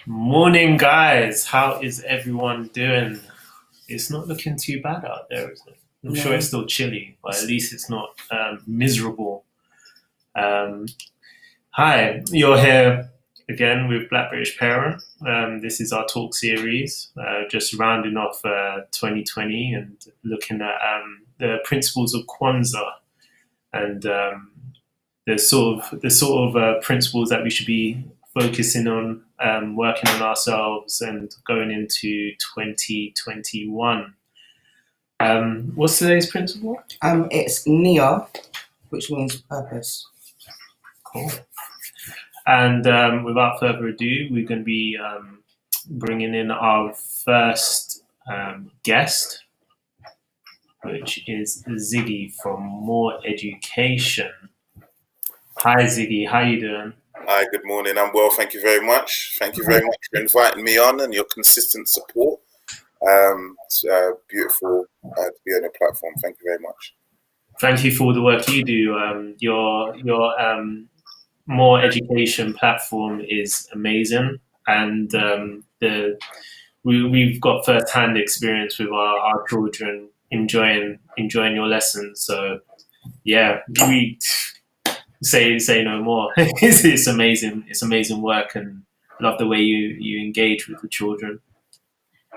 Morning, guys. How is everyone doing? It's not looking too bad out there, is it? I'm sure it's still chilly, but at least it's not miserable. Um, Hi, you're here again with Black British Parent. This is our talk series, just rounding off 2020 and looking at the principles of Kwanzaa and the sort of principles that we should be focusing on, working on ourselves, and going into 2021. What's today's principle? It's Nia, which means purpose. Cool. And without further ado, we're going to be bringing in our first guest, which is Ziggy from More Education. Hi, Ziggy. How you doing? Hi, good morning. I'm well, thank you very much. Thank you very much for inviting me on and your consistent support. It's beautiful to be on your platform. Thank you very much. Thank you for all the work you do. Your More Education platform is amazing, and we've got first-hand experience with our children enjoying your lessons. So yeah, we say no more. It's amazing. It's amazing work, and love the way you engage with the children.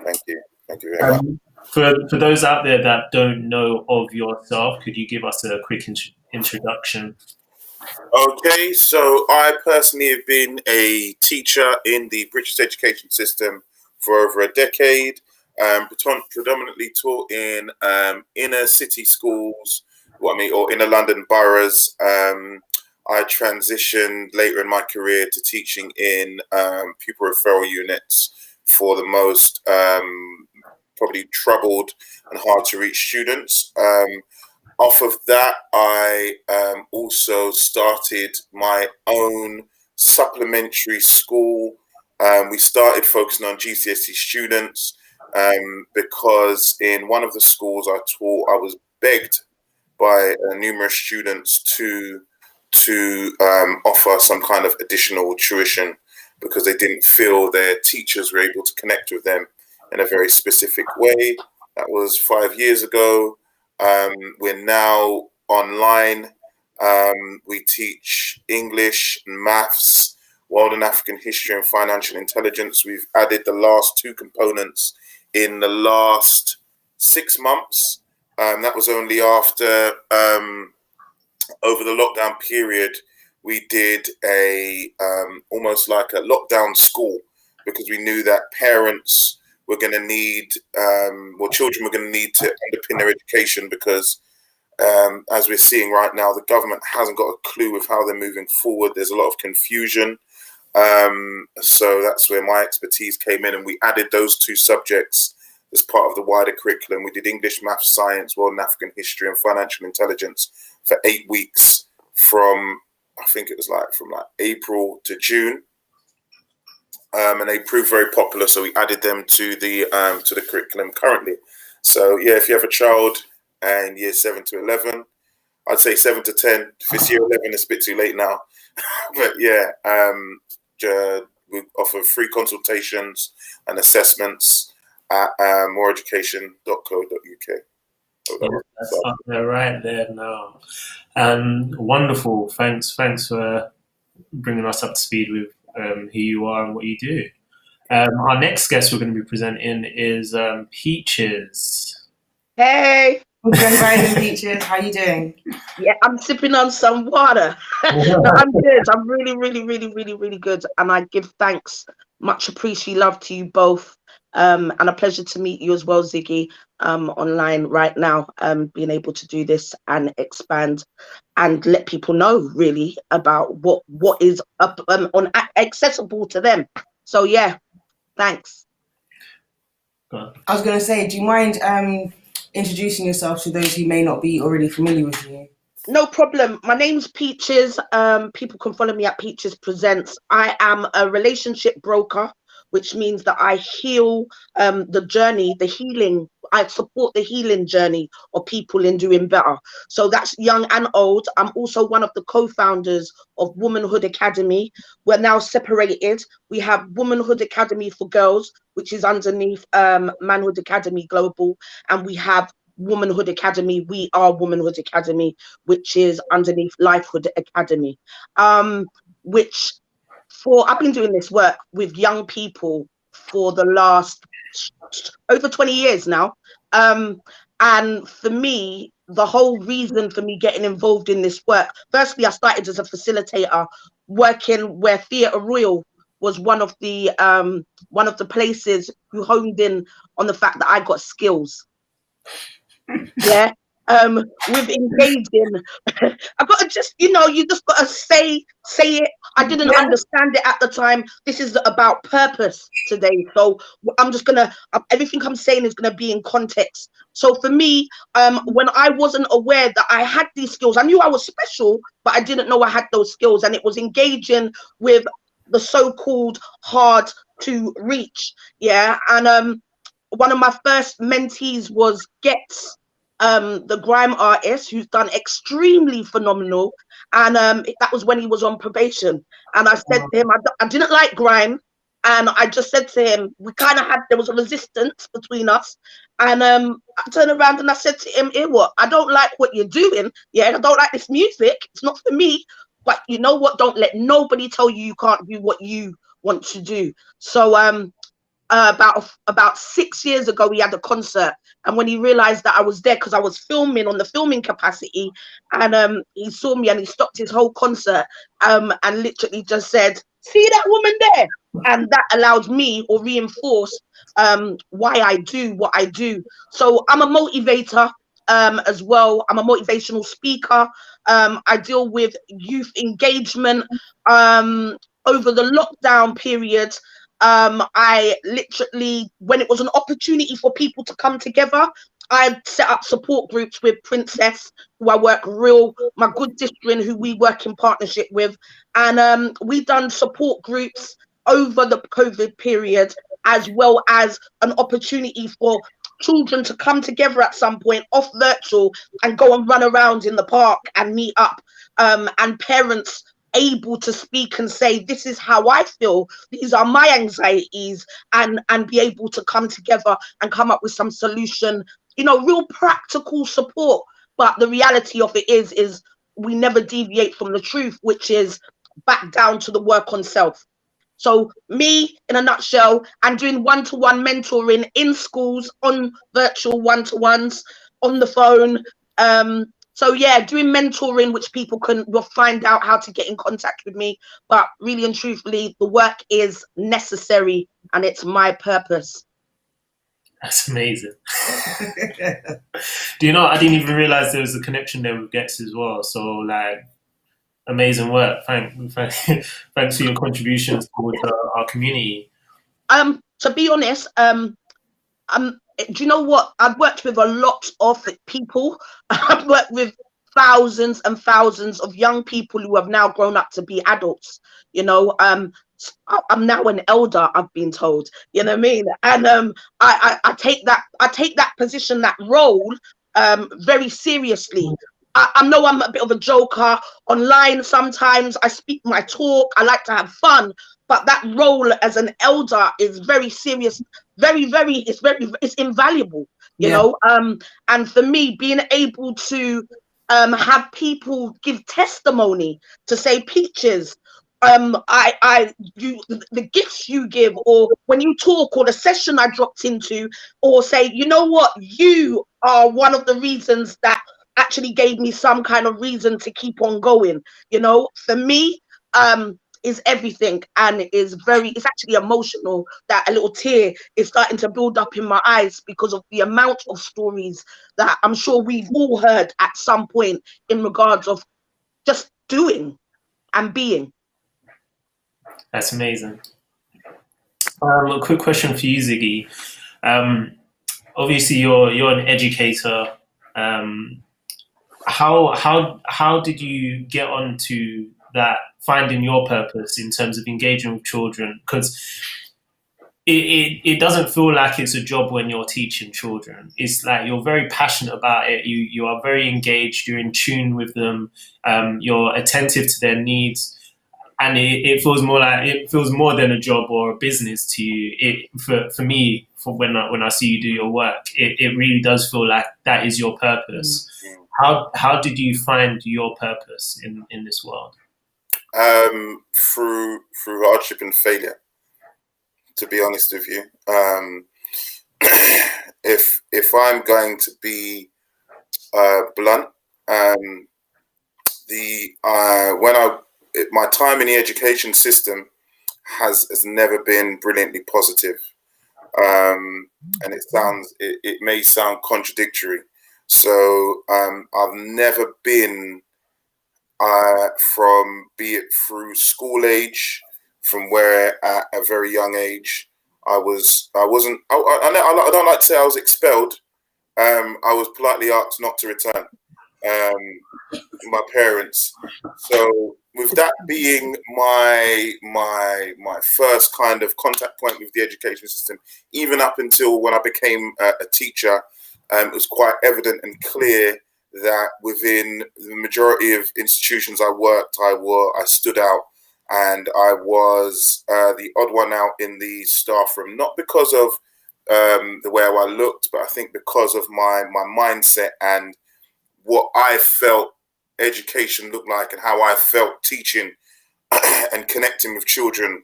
Thank you. Thank you very much. For those out there that don't know of yourself, could you give us a quick introduction? Okay, so I personally have been a teacher in the British education system for over a decade, predominantly taught in inner city schools, or inner London boroughs. I transitioned later in my career to teaching in pupil referral units for the most probably troubled and hard to reach students. Off of that, I also started my own supplementary school. We started focusing on GCSE students because in one of the schools I taught, I was begged by numerous students to offer some kind of additional tuition because they didn't feel their teachers were able to connect with them in a very specific way. That was 5 years ago. We're now online. We teach English and maths, world and African history, and financial intelligence. We've added the last two components in the last 6 months. That was only after, over the lockdown period, we did almost like a lockdown school because we knew that parents were going to need, children were going to need to underpin their education because, as we're seeing right now, the government hasn't got a clue of how they're moving forward. There's a lot of confusion. So that's where my expertise came in, and we added those two subjects as part of the wider curriculum. We did English, maths, science, world and African history, and financial intelligence for 8 weeks from, I think it was from April to June. And they proved very popular, so we added them to the curriculum currently. So yeah, if you have a child in year 7 to 11, I'd say 7 to 10. If it's year 11, it's a bit too late now. But yeah, we offer free consultations and assessments at moreeducation.co.uk. So Yeah, that's up there, right there now. Wonderful. Thanks for bringing us up to speed with who you are and what you do. Our next guest we're going to be presenting is Peaches. Hey, Grand Rising Peaches, how you doing? yeah, I'm sipping on some water. No, I'm good. I'm really, really, really, really, really good. And I give thanks, much appreciate love to you both. And a pleasure to meet you as well, Ziggy, online right now, being able to do this and expand and let people know really about what is up on accessible to them. So yeah, thanks. I was going to say, do you mind introducing yourself to those who may not be already familiar with you? No problem. My name's Peaches. People can follow me at Peaches Presents. I am a relationship broker, which means that I heal the journey, the healing. I support the healing journey of people in doing better. So that's young and old. I'm also one of the co-founders of Womanhood Academy. We're now separated. We have Womanhood Academy for girls, which is underneath Manhood Academy Global, and we have Womanhood Academy, We Are Womanhood Academy, which is underneath Lifehood Academy. Which I've been doing this work with young people for the last over 20 years now. And for me, the whole reason for me getting involved in this work, firstly, I started as a facilitator working where Theatre Royal was one of the places who honed in on the fact that I got skills. Yeah, with engaging. I've got to just, you just got to say it. I didn't understand it at the time. This is about purpose today. So I'm just gonna, everything I'm saying is gonna be in context. So for me, when I wasn't aware that I had these skills, I knew I was special, but I didn't know I had those skills. And it was engaging with the so-called hard to reach. Yeah. And one of my first mentees was Getz, the grime artist, who's done extremely phenomenal. And that was when he was on probation. And I said to him, I didn't like grime. And I just said to him, there was a resistance between us. And I turned around and I said to him, what? I don't like what you're doing. Yeah, I don't like this music. It's not for me. But you know what? Don't let nobody tell you can't do what you want to do. So about 6 years ago, he had a concert, and when he realized that I was there, because I was filming on the filming capacity, and he saw me and he stopped his whole concert, and literally just said, "See that woman there?" And that allowed me, or reinforced why I do what I do. So I'm a motivator as well. I'm a motivational speaker. I deal with youth engagement. Over the lockdown period, I literally, when it was an opportunity for people to come together, I set up support groups with Princess, who I work my good sister, who we work in partnership with. And we done support groups over the COVID period, as well as an opportunity for children to come together at some point off virtual and go and run around in the park and meet up, and parents able to speak and say, this is how I feel, these are my anxieties, and be able to come together and come up with some solution, real practical support. But the reality of it is we never deviate from the truth, which is back down to the work on self. So me, in a nutshell, I'm doing one-to-one mentoring in schools, on virtual one-to-ones, on the phone. So yeah, doing mentoring, which people will find out how to get in contact with me. But really and truthfully, the work is necessary and it's my purpose. That's amazing. Do you know, I didn't even realize there was a connection there with Getz as well. So like, amazing work. Thanks for your contributions to our community. To be honest, do you know what? I've worked with a lot of people. I've worked with thousands and thousands of young people who have now grown up to be adults. I'm now an elder, I've been told. You know what I mean? And I take that position, that role, very seriously. I know I'm a bit of a joker online. Sometimes I speak my talk. I like to have fun. But that role as an elder is very serious, it's invaluable, you know. And for me, being able to have people give testimony to say, Peaches, the gifts you give, or when you talk, or the session I dropped into, or say, you know what, you are one of the reasons that actually gave me some kind of reason to keep on going, you know. For me, is everything, and it's actually emotional that a little tear is starting to build up in my eyes because of the amount of stories that I'm sure we've all heard at some point in regards of just doing and being. That's amazing. A quick question for you, Ziggy. Obviously, you're an educator. How did you get onto that, finding your purpose in terms of engaging with children? Because it doesn't feel like it's a job when you're teaching children. It's like you're very passionate about it. You are very engaged. You're in tune with them. You're attentive to their needs. And it feels more than a job or a business to you. For me, when I see you do your work, it really does feel like that is your purpose. How did you find your purpose in this world? Through hardship and failure. To be honest with you, if I'm going to be blunt, my time in the education system has never been brilliantly positive, and it may sound contradictory. So I've never been, from, be it through school age, from where at a very young age I don't like to say I was expelled. I was politely asked not to return. My parents. So with that being my first kind of contact point with the education system, even up until when I became a teacher, it was quite evident and clear that within the majority of institutions I worked, I stood out, and I was the odd one out in the staff room, not because of the way I looked, but I think because of my mindset and what I felt education looked like, and how I felt teaching and connecting with children,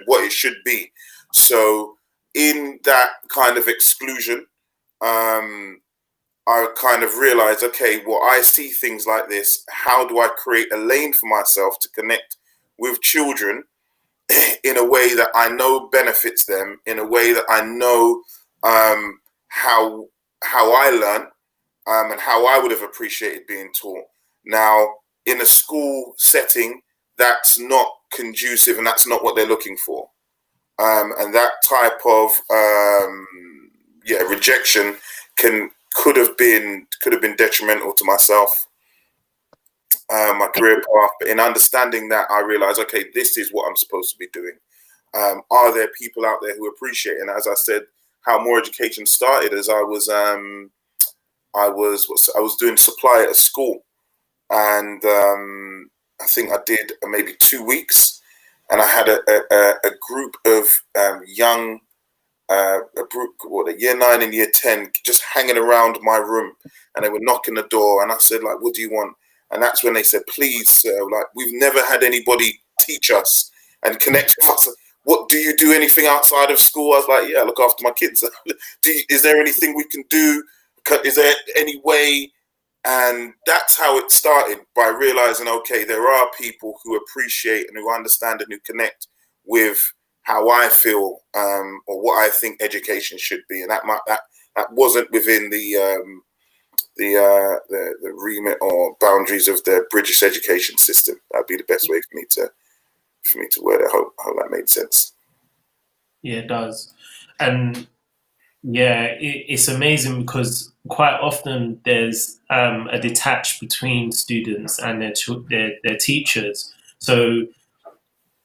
what it should be. So in that kind of exclusion, I kind of realized, okay, well, I see things like this. How do I create a lane for myself to connect with children in a way that I know benefits them, in a way that I know how I learn, and how I would have appreciated being taught. Now, in a school setting, that's not conducive, and that's not what they're looking for. And that type of rejection could have been detrimental to myself, my career path. But in understanding that, I realized, okay, this is what I'm supposed to be doing. Are there people out there who appreciate it? And as I said, how More Education started as I was doing supply at a school, and I think I did maybe 2 weeks, and I had a group of young, year 9 and year 10, just hanging around my room, and they were knocking the door, and I said, like, what do you want? And that's when they said, please, sir, like, we've never had anybody teach us and connect with us. What, do you do anything outside of school? I was like, yeah, I look after my kids. Is there anything we can do? Is there any way? And that's how it started, by realizing, okay, there are people who appreciate and who understand and who connect with how I feel, or what I think education should be. And that wasn't within the remit or boundaries of the British education system. That'd be the best way for me to word it. I hope that made sense. Yeah, it does. And yeah, it's amazing because quite often there's a detach between students and their teachers. So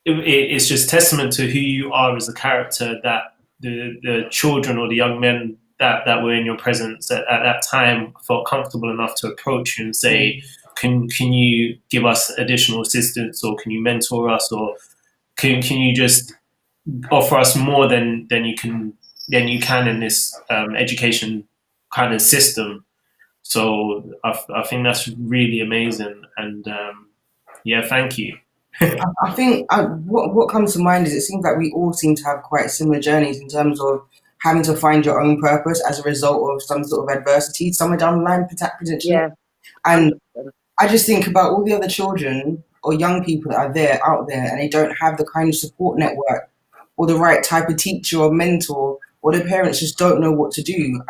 it's just testament to who you are as a character that the children or the young men that were in your presence at that time felt comfortable enough to approach you and say, can you give us additional assistance, or can you mentor us, or can you just offer us more than you can in this education kind of system. So I think that's really amazing, and yeah, thank you. I think what comes to mind is it seems like we all seem to have quite similar journeys in terms of having to find your own purpose as a result of some sort of adversity somewhere down the line, potentially. Yeah. And I just think about all the other children or young people that are out there, and they don't have the kind of support network or the right type of teacher or mentor, or their parents just don't know what to do.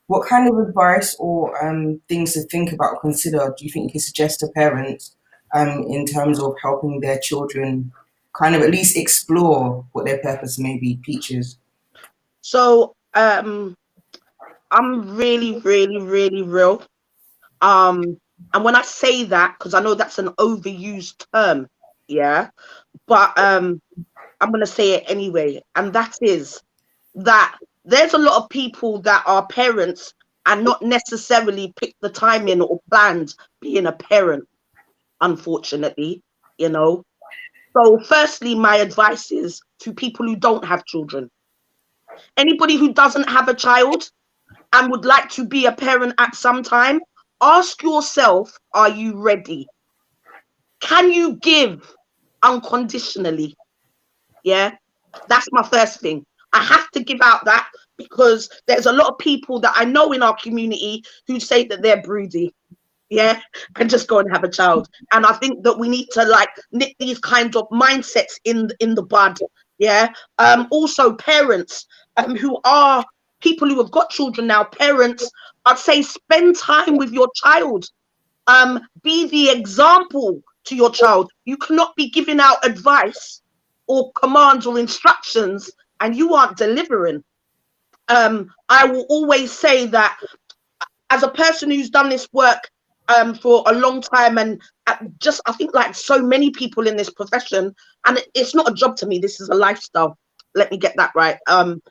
What kind of advice or things to think about or consider do you think you can suggest to parents in terms of helping their children kind of at least explore what their purpose may be? Peaches. So I'm really, really, really real. And when I say that, because I know that's an overused term, yeah, but I'm gonna say it anyway, and that is that there's a lot of people that are parents and not necessarily pick the time in or planned being a parent, unfortunately, you know. So firstly, my advice is to people who don't have children. Anybody who doesn't have a child and would like to be a parent at some time, ask yourself, are you ready? Can you give unconditionally? Yeah, that's my first thing. I have to give out that because there's a lot of people that I know in our community who say that they're broody, yeah, and just go and have a child. And I think that we need to like nip these kinds of mindsets in the bud, yeah. Also parents who are people who have got children now, parents, I'd say spend time with your child. Be the example to your child. You cannot be giving out advice or commands or instructions and you aren't delivering. I will always say that as a person who's done this work for a long time, and just I think like so many people in this profession, and it's not a job to me, this is a lifestyle. Let me get that right. I'm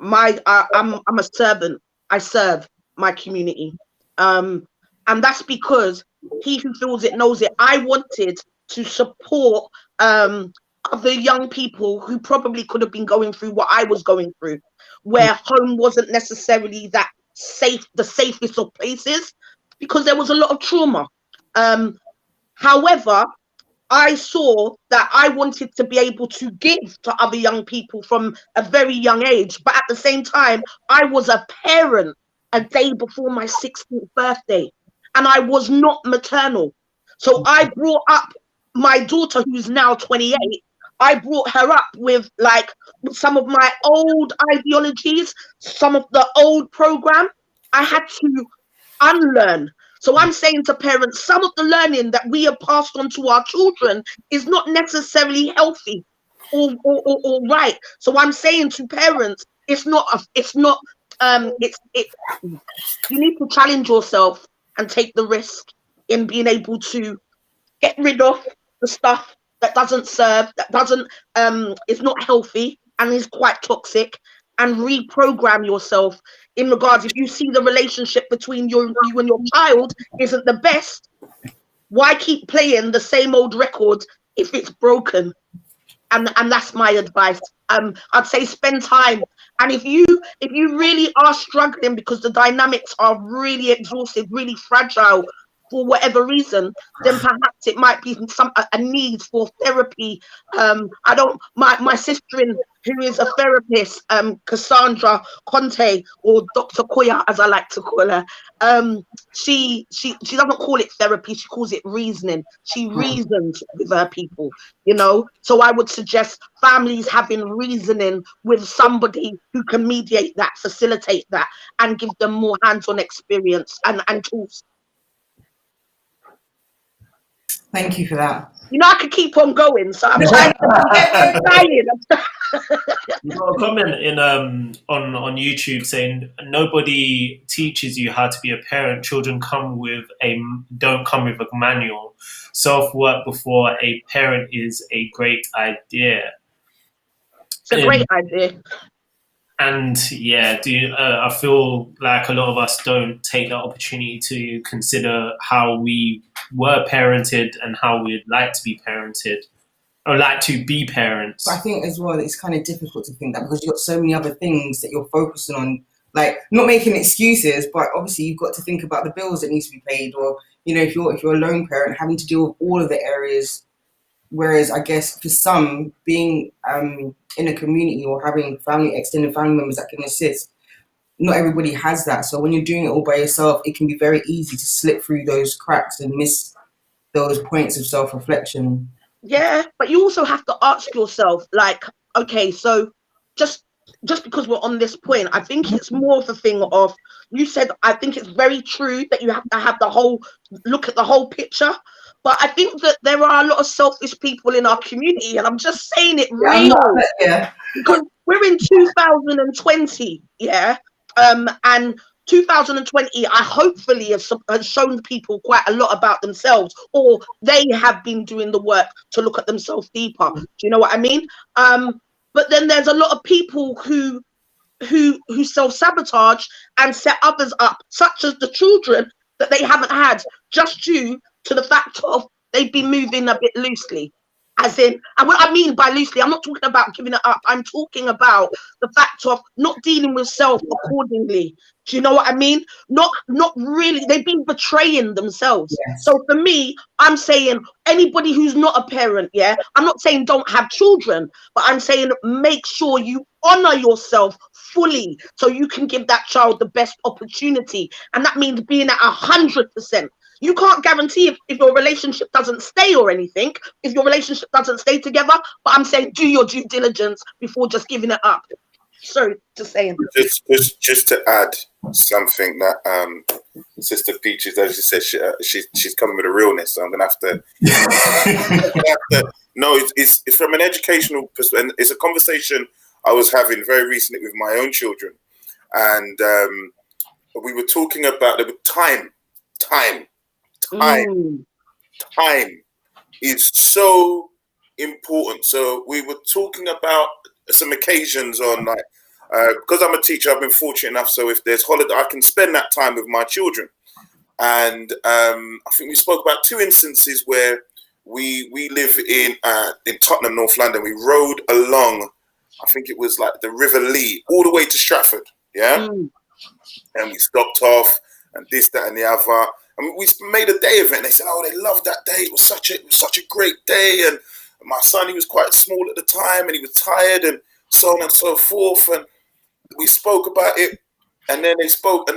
a servant. I serve my community. And that's because he who feels it knows it. I wanted to support other young people who probably could have been going through what I was going through, where home wasn't necessarily that the safest of places, because there was a lot of trauma. However, I saw that I wanted to be able to give to other young people from a very young age, but at the same time, I was a parent a day before my 16th birthday, and I was not maternal. So I brought up my daughter, who's now 28. I brought her up with some of my old ideologies, some of the old program. I had to unlearn. So I'm saying to parents, some of the learning that we have passed on to our children is not necessarily healthy or right. So I'm saying to parents, you need to challenge yourself and take the risk in being able to get rid of the stuff that doesn't serve, is not healthy and is quite toxic, and reprogram yourself in regards, if you see the relationship between you and your child isn't the best, why keep playing the same old record if it's broken? And that's my advice. I'd say spend time. And if you really are struggling because the dynamics are really exhausted, really fragile, for whatever reason, then perhaps it might be a need for therapy. My sister who is a therapist, Cassandra Conte, or Dr. Koya, as I like to call her, she doesn't call it therapy, she calls it reasoning. She reasons with her people, So I would suggest families having reasoning with somebody who can mediate that, facilitate that, and give them more hands-on experience and tools. Thank you for that. I could keep on going, so I'm trying to get excited. You've got a comment in on YouTube saying nobody teaches you how to be a parent. Children don't come with a manual. Self-work before a parent is a great idea. It's a great idea. And yeah, I feel like a lot of us don't take the opportunity to consider how we were parented and how we'd like to be parented. or like to be parents. But I think as well, it's kind of difficult to think that because you've got so many other things that you're focusing on, like not making excuses, but obviously you've got to think about the bills that need to be paid, or if you're a lone parent, having to deal with all of the areas. Whereas I guess for some, being in a community or having extended family members that can assist, not everybody has that. So when you're doing it all by yourself, it can be very easy to slip through those cracks and miss those points of self-reflection. Yeah, but you also have to ask yourself, like, okay, so just because we're on this point, I think it's more of a thing of, you said, I think it's very true that you have to have look at the whole picture. But I think that there are a lot of selfish people in our community, and I'm just saying it real. Yeah. Because we're in 2020, yeah, and 2020, I hopefully has shown people quite a lot about themselves, or they have been doing the work to look at themselves deeper. Do you know what I mean? But then there's a lot of people who self-sabotage and set others up, such as the children that they haven't had, just due to the fact of they've been moving a bit loosely. As in, and what I mean by loosely, I'm not talking about giving it up. I'm talking about the fact of not dealing with self accordingly. Do you know what I mean? Not really. They've been betraying themselves. Yes. So for me, I'm saying anybody who's not a parent, yeah, I'm not saying don't have children, but I'm saying make sure you honor yourself fully so you can give that child the best opportunity. And that means being at 100%. You can't guarantee if your relationship doesn't stay or anything, if your relationship doesn't stay together, but I'm saying do your due diligence before just giving it up. Sorry, just saying. Just to add something that Sister Peaches, as you said, she's coming with a realness, so I'm going to have to... No, it's from an educational perspective. It's a conversation I was having very recently with my own children. And we were talking about time. Time is so important. So we were talking about some occasions on, like, because I'm a teacher, I've been fortunate enough. So if there's holiday, I can spend that time with my children. And I think we spoke about two instances where we live in Tottenham, North London. We rode along, I think it was like the River Lee, all the way to Stratford. Yeah. And we stopped off and this, that, and the other. And we made a day of it. And they said, "Oh, they loved that day. It was such a great day." And my son, he was quite small at the time, and he was tired, and so on and so forth. And we spoke about it. And then they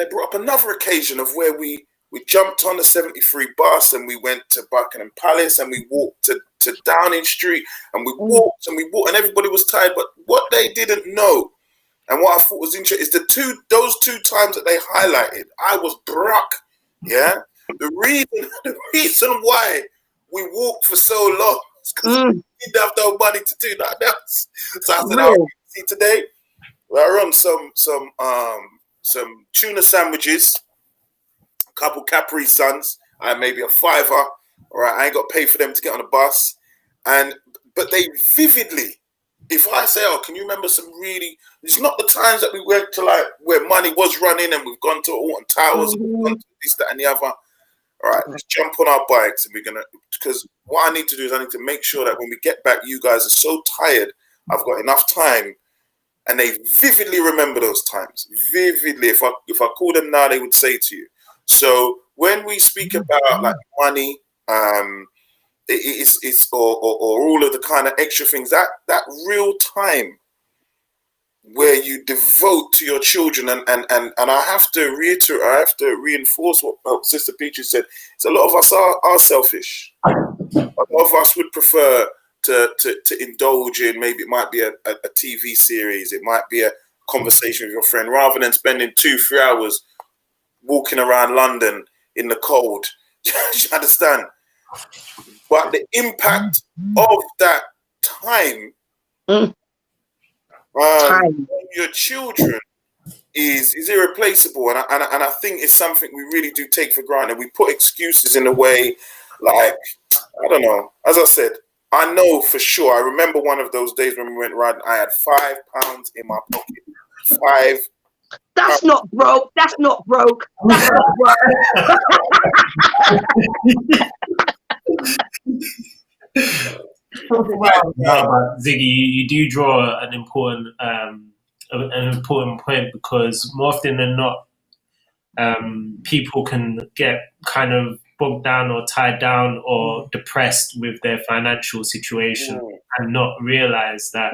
brought up another occasion of where we jumped on the 73 bus and we went to Buckingham Palace and we walked to Downing Street and we walked and everybody was tired. But what they didn't know, and what I thought was interesting, is those two times that they highlighted, I was broke. Yeah. The reason why we walked for so long is because we didn't have no money to do that else. So I said, see, today we're on some tuna sandwiches, a couple Capri Suns, and maybe a $5. All right, I ain't got to pay for them to get on the bus. But they vividly, if I say, "Oh, can you remember some really?" It's not the times that we went to, like, where money was running and we've gone to Alton Towers, and we've gone to this, that, and the other. All right, let's jump on our bikes and because what I need to do is I need to make sure that when we get back, you guys are so tired, I've got enough time. And they vividly remember those times. Vividly. If I call them now, they would say to you. So when we speak about, like, money, it's or all of the kind of extra things, that real time where you devote to your children, and I have to reiterate, I have to reinforce what Sister Peaches said. So a lot of us are selfish. A lot of us would prefer to indulge in, maybe it might be a TV series, it might be a conversation with your friend, rather than spending 2-3 hours walking around London in the cold. Do you understand? But the impact of that time on your children is irreplaceable, and I think it's something we really do take for granted. We put excuses in a way, like, I don't know. As I said, I know for sure. I remember one of those days when we went riding. I had £5 in my pocket. £5. That's not broke. That's not broke. That's not broke. Wow. No, but Ziggy, you do draw an important point, because more often than not, people can get kind of bogged down or tied down or depressed with their financial situation and not realize that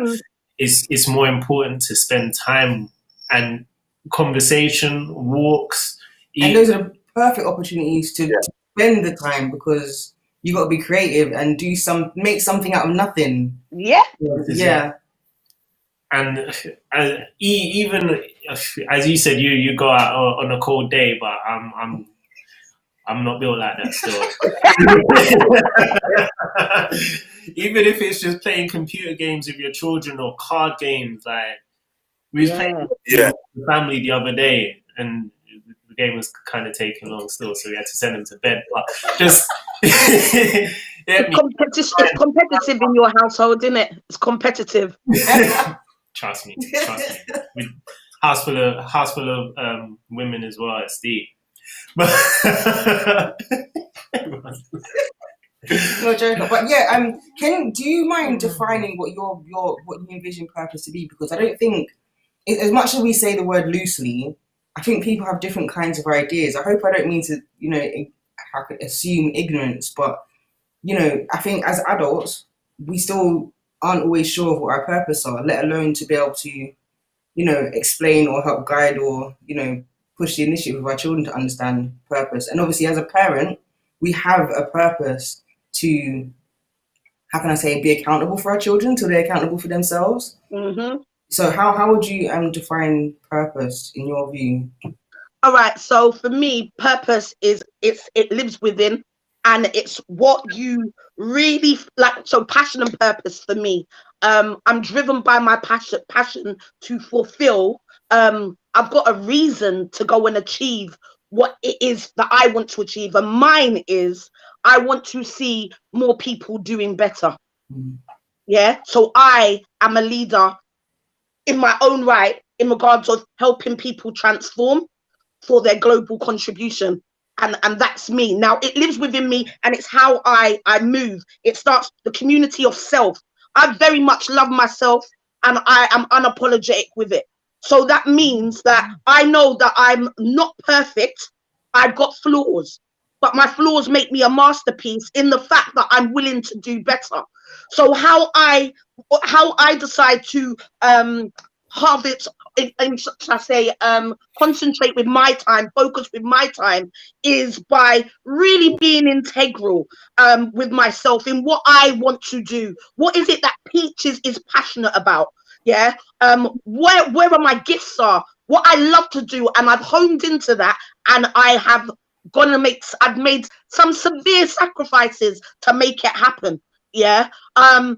it's more important to spend time and conversation, walks. And those are the perfect opportunities to spend the time, because you got to be creative and make something out of nothing. Yeah. Yeah. And even as you said, you go out on a cold day, but I'm not built like that still. Even if it's just playing computer games with your children or card games, like we was playing with the family the other day, and the game was kind of taking long still, so we had to send them to bed. But just it's competitive in your household, isn't it? It's competitive. Trust me. With house full of women as well. It's deep. But no joke. But yeah, do you mind defining what you envision purpose to be? Because I don't think, as much as we say the word loosely, I think people have different kinds of ideas. I hope I don't mean to, I could assume ignorance, but I think as adults, we still aren't always sure of what our purpose are, let alone to be able to, explain or help guide or, push the initiative of our children to understand purpose. And obviously, as a parent, we have a purpose to, how can I say, be accountable for our children till they're accountable for themselves. Mm-hmm. So how would you define purpose in your view? All right. So for me, purpose is it lives within, and it's what you really like. So passion and purpose for me. I'm driven by my passion to fulfill. I've got a reason to go and achieve what it is that I want to achieve. And mine is, I want to see more people doing better. Yeah. So I am a leader in my own right in regards of helping people transform for their global contribution. And that's me. Now it lives within me, and it's how I move. It starts the community of self. I very much love myself, and I am unapologetic with it. So that means that I know that I'm not perfect. I've got flaws, but my flaws make me a masterpiece in the fact that I'm willing to do better. So how I decide to harvest, concentrate with my time, focus with my time, is by really being integral with myself in what I want to do. What is it that Peaches is passionate about? Yeah. Where are my gifts are? What I love to do, and I've honed into that, and I have I've made some severe sacrifices to make it happen. Yeah. I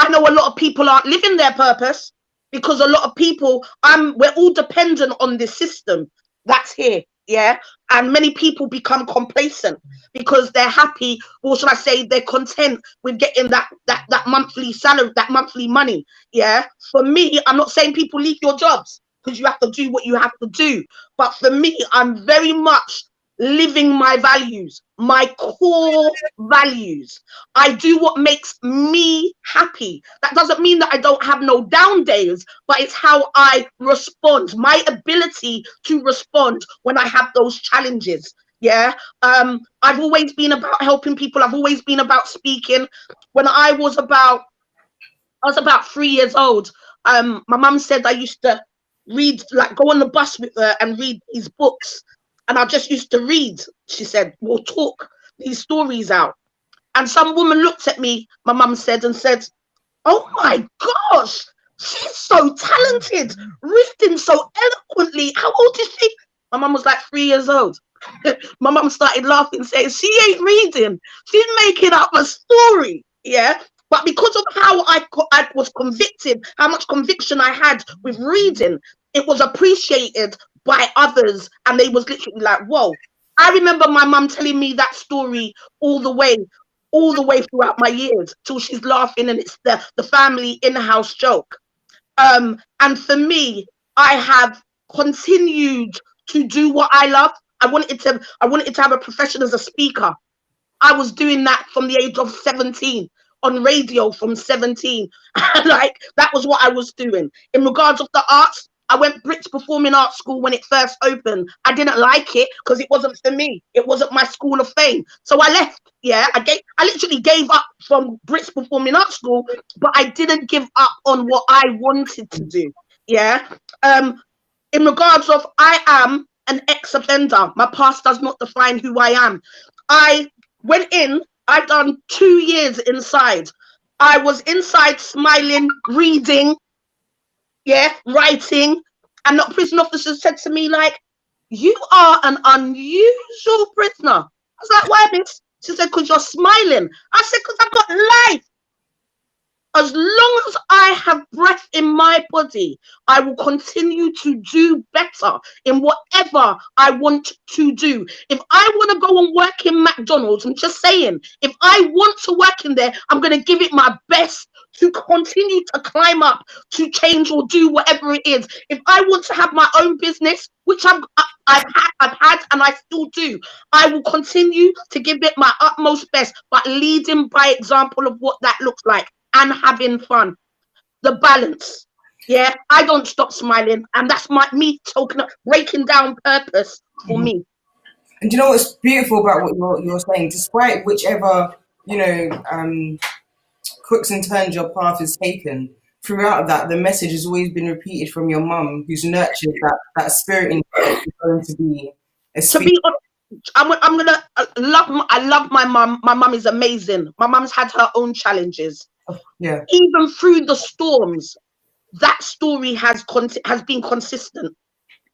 know a lot of people aren't living their purpose, because a lot of people, we're all dependent on this system that's here, yeah? And many people become complacent because they're happy, or should I say they're content with getting that monthly salary, that monthly money, yeah? For me, I'm not saying people leave your jobs, because you have to do what you have to do. But for me, I'm very much living my values, my core values. I do what makes me happy. That doesn't mean that I don't have no down days, but it's how I respond, my ability to respond when I have those challenges. Yeah. I've always been about helping people. I've always been about speaking. When I was about 3 years old, my mum said I used to read, like go on the bus with her and read these books. And I just used to read. She said, we'll talk these stories out. And some woman looked at me, my mum said, and said, oh my gosh, she's so talented, reading so eloquently. How old is she? My mum was like 3 years old. My mum started laughing, saying, she ain't reading. She's making up a story. Yeah. But because of how I was convicted, how much conviction I had with reading, it was appreciated by others. And they was literally like, whoa. I remember my mum telling me that story all the way throughout my years, till she's laughing, and it's the family in-house joke. And for me, I have continued to do what I love. I wanted to have a profession as a speaker. I was doing that from the age of 17. on radio from 17. Like, that was what I was doing. In regards of the arts, I went Brits Performing Arts School when it first opened. I didn't like it because it wasn't for me. It wasn't my school of fame. So I left. Yeah, I literally gave up from Brits Performing Arts School, but I didn't give up on what I wanted to do. Yeah. In regards of, I am an ex-offender. My past does not define who I am. I went in, I've done 2 years inside. I was inside smiling, reading, yeah, writing, and the prison officer said to me, like, you are an unusual prisoner. I was like, why, miss? She said, because you're smiling. I said, because I've got life. As long as I have breath in my body, I will continue to do better in whatever I want to do. If I want to go and work in McDonald's, I'm just saying, if I want to work in there, I'm going to give it my best to continue to climb up, to change or do whatever it is. If I want to have my own business, which I've had and I still do, I will continue to give it my utmost best, but leading by example of what that looks like. And having fun, the balance. Yeah, I don't stop smiling, and that's me talking, breaking down purpose for me. And do you know what's beautiful about what you're saying? Despite whichever crooks and turns your path is taken, throughout that, the message has always been repeated from your mum, who's nurtured that spirit in you is going to be a spirit. I love my mum. My mum is amazing. My mum's had her own challenges. Yeah. Even through the storms, that story has been consistent.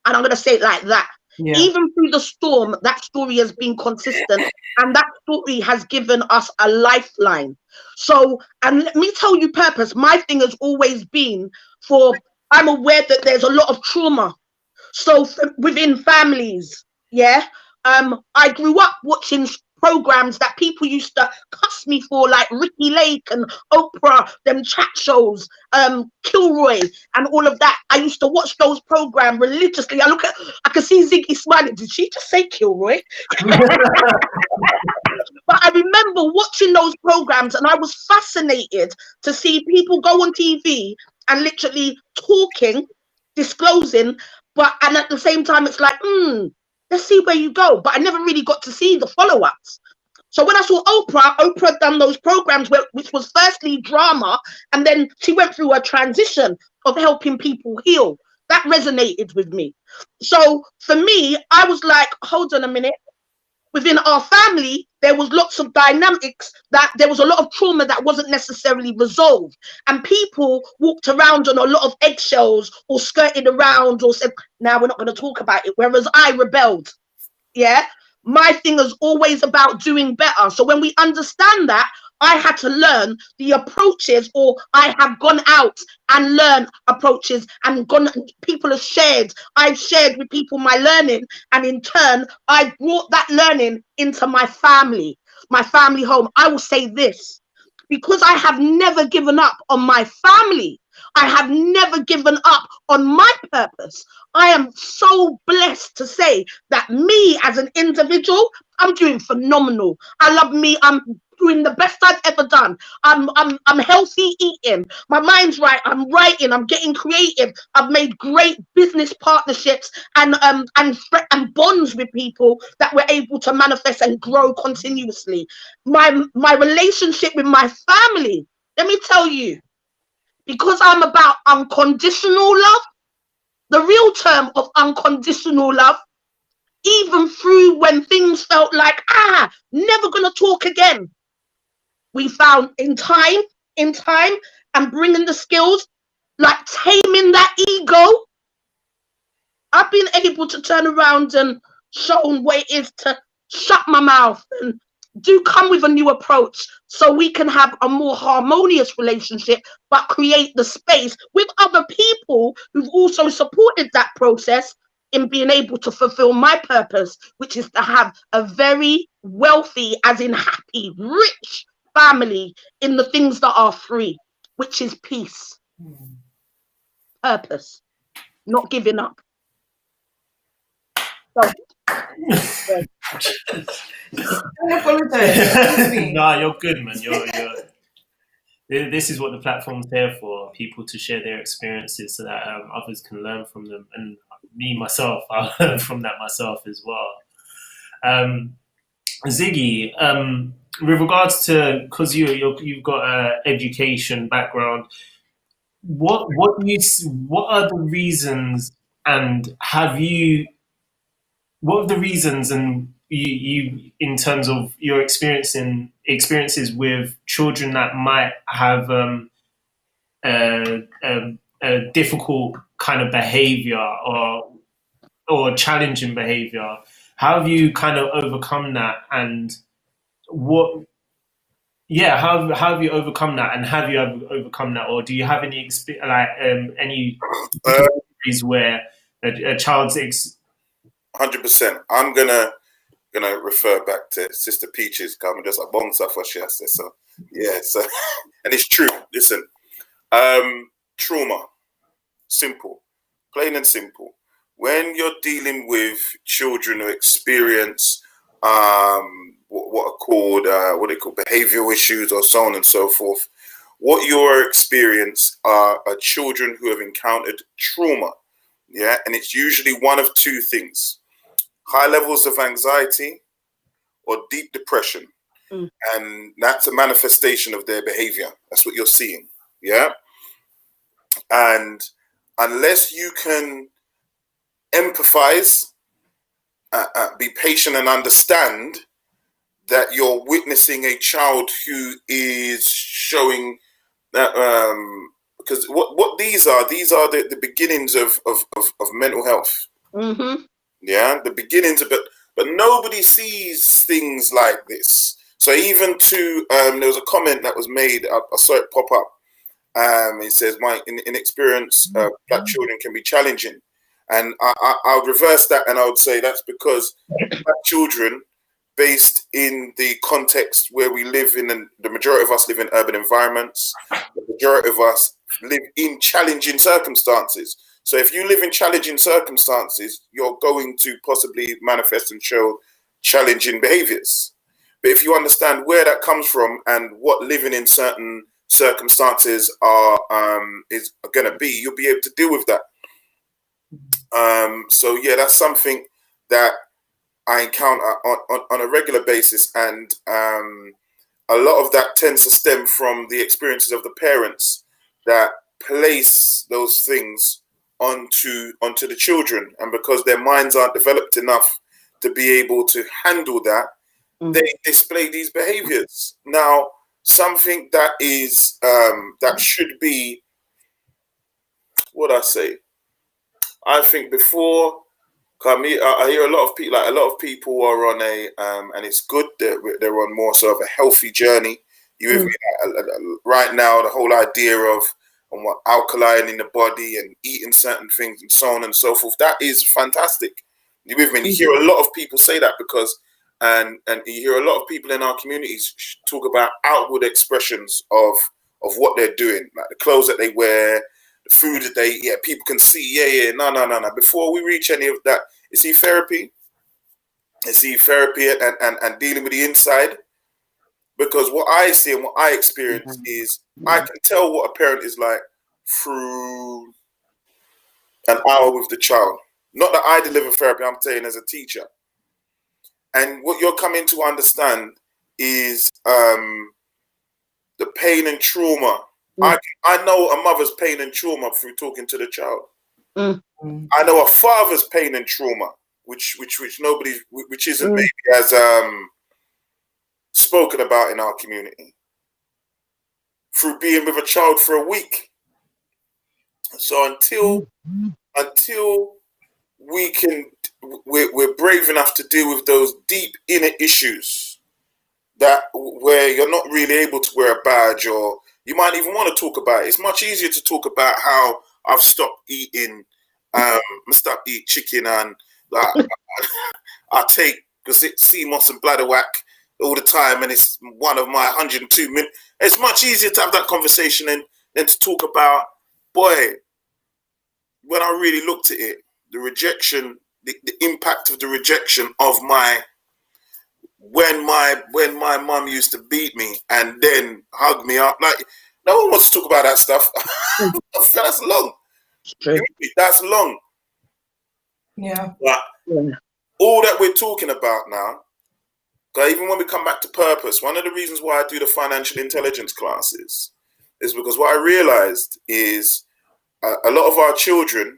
And I'm going to say it like that. Yeah. Even through the storm, that story has been consistent. And that story has given us a lifeline. So, and let me tell you, purpose, my thing has always been I'm aware that there's a lot of trauma. So within families, yeah. I grew up watching programs that people used to cuss me for, like Ricky Lake and Oprah, them chat shows, Kilroy and all of that. I used to watch those programs religiously. I could see Ziggy smiling. Did she just say Kilroy? But I remember watching those programs and I was fascinated to see people go on TV and literally talking, disclosing, and at the same time it's like, let's see where you go. But I never really got to see the follow-ups. So when I saw Oprah done those programs which was firstly drama, and then she went through a transition of helping people heal. That resonated with me. So for me, I was like, hold on a minute. Within our family, there was lots of dynamics, that there was a lot of trauma that wasn't necessarily resolved. And people walked around on a lot of eggshells or skirted around or said, now we're not going to talk about it. Whereas I rebelled. Yeah. My thing is always about doing better. So when we understand that, I had to learn the approaches, or I have gone out and learned approaches and people have shared. I've shared with people my learning, and in turn, I brought that learning into my family home. I will say this, because I have never given up on my family. I have never given up on my purpose. I am so blessed to say that me as an individual, I'm doing phenomenal. I love me. I'm doing the best I've ever done. I'm healthy eating. My mind's right. I'm writing. I'm getting creative. I've made great business partnerships and bonds with people that we're able to manifest and grow continuously. My relationship with my family, let me tell you, because I'm about unconditional love, the real term of unconditional love, even through when things felt like, never gonna talk again. We found in time and bringing the skills, like taming that ego, I've been able to turn around and shown what it is to shut my mouth and do come with a new approach so we can have a more harmonious relationship, but create the space with other people who've also supported that process in being able to fulfill my purpose, which is to have a very wealthy, as in happy, rich family in the things that are free, which is peace, purpose, not giving up. So, nah, you're good, man. this is what the platform's there for, people to share their experiences so that others can learn from them. And me, myself, I'll learn from that myself as well. Ziggy, with regards to, because you've got an education background, what are the reasons, and what are the reasons, and you in terms of your experiences with children that might have a difficult kind of behavior or challenging behavior? How have you kind of overcome that, and what? Yeah, how have you overcome that, and have you ever overcome that, or do you have any any stories where a child's 100%. I'm gonna refer back to Sister Peaches. Come just a bong stuff what she has said. So yeah, so and it's true. Listen, trauma, simple, plain and simple. When you're dealing with children who experience what are called behavioral issues or so on and so forth, what you're experiencing are children who have encountered trauma. Yeah, and it's usually one of two things: high levels of anxiety or deep depression. And that's a manifestation of their behavior. That's what you're seeing. Yeah. And unless you can empathize, be patient and understand that you're witnessing a child who is showing that, because what these are the beginnings of mental health. Mm-hmm. Yeah, the beginnings of it, but nobody sees things like this. So even there was a comment that was made, I saw it pop up. It says, "My inexperience, black children can be challenging," and I would reverse that, and I would say that's because black children, based in the context where we live in, and the majority of us live in urban environments, the majority of us live in challenging circumstances. So if you live in challenging circumstances, you're going to possibly manifest and show challenging behaviors. But if you understand where that comes from and what living in certain circumstances is going to be, you'll be able to deal with that. So yeah, that's something that I encounter on a regular basis, and a lot of that tends to stem from the experiences of the parents that place those things onto the children, and because their minds aren't developed enough to be able to handle that, they display these behaviors. Now, something that is that should be, what I say, I think before, I hear a lot of people, are on a and it's good that they're on more sort of a healthy journey. You with me? Right now, the whole idea of what alkaline in the body and eating certain things and so on and so forth, that is fantastic. You with me? And you hear a lot of people say that because, and you hear a lot of people in our communities talk about outward expressions of what they're doing, like the clothes that they wear, the food that they, people can see. No. Before we reach any of that, is he therapy? Is he therapy and dealing with the inside? Because what I see and what I experience is, I can tell what a parent is like through an hour with the child. Not that I deliver therapy, I'm saying as a teacher. And what you're coming to understand is the pain and trauma. I know a mother's pain and trauma through talking to the child. I know a father's pain and trauma, which isn't maybe as spoken about in our community, through being with a child for a week. So until we're brave enough to deal with those deep inner issues, that where you're not really able to wear a badge, or you might even want to talk about it. It's much easier to talk about how I've stopped eating chicken, and I take sea moss and bladder whack all the time, and it's one of my 102 minutes. It's much easier to have that conversation than to talk about, boy, when I really looked at it, the rejection, the impact of the rejection of when my mum used to beat me and then hug me up. Like, No one wants to talk about that stuff. That's long. That's long. Yeah. But all that we're talking about now, even when we come back to purpose, one of the reasons why I do the financial intelligence classes is because what I realized is a lot of our children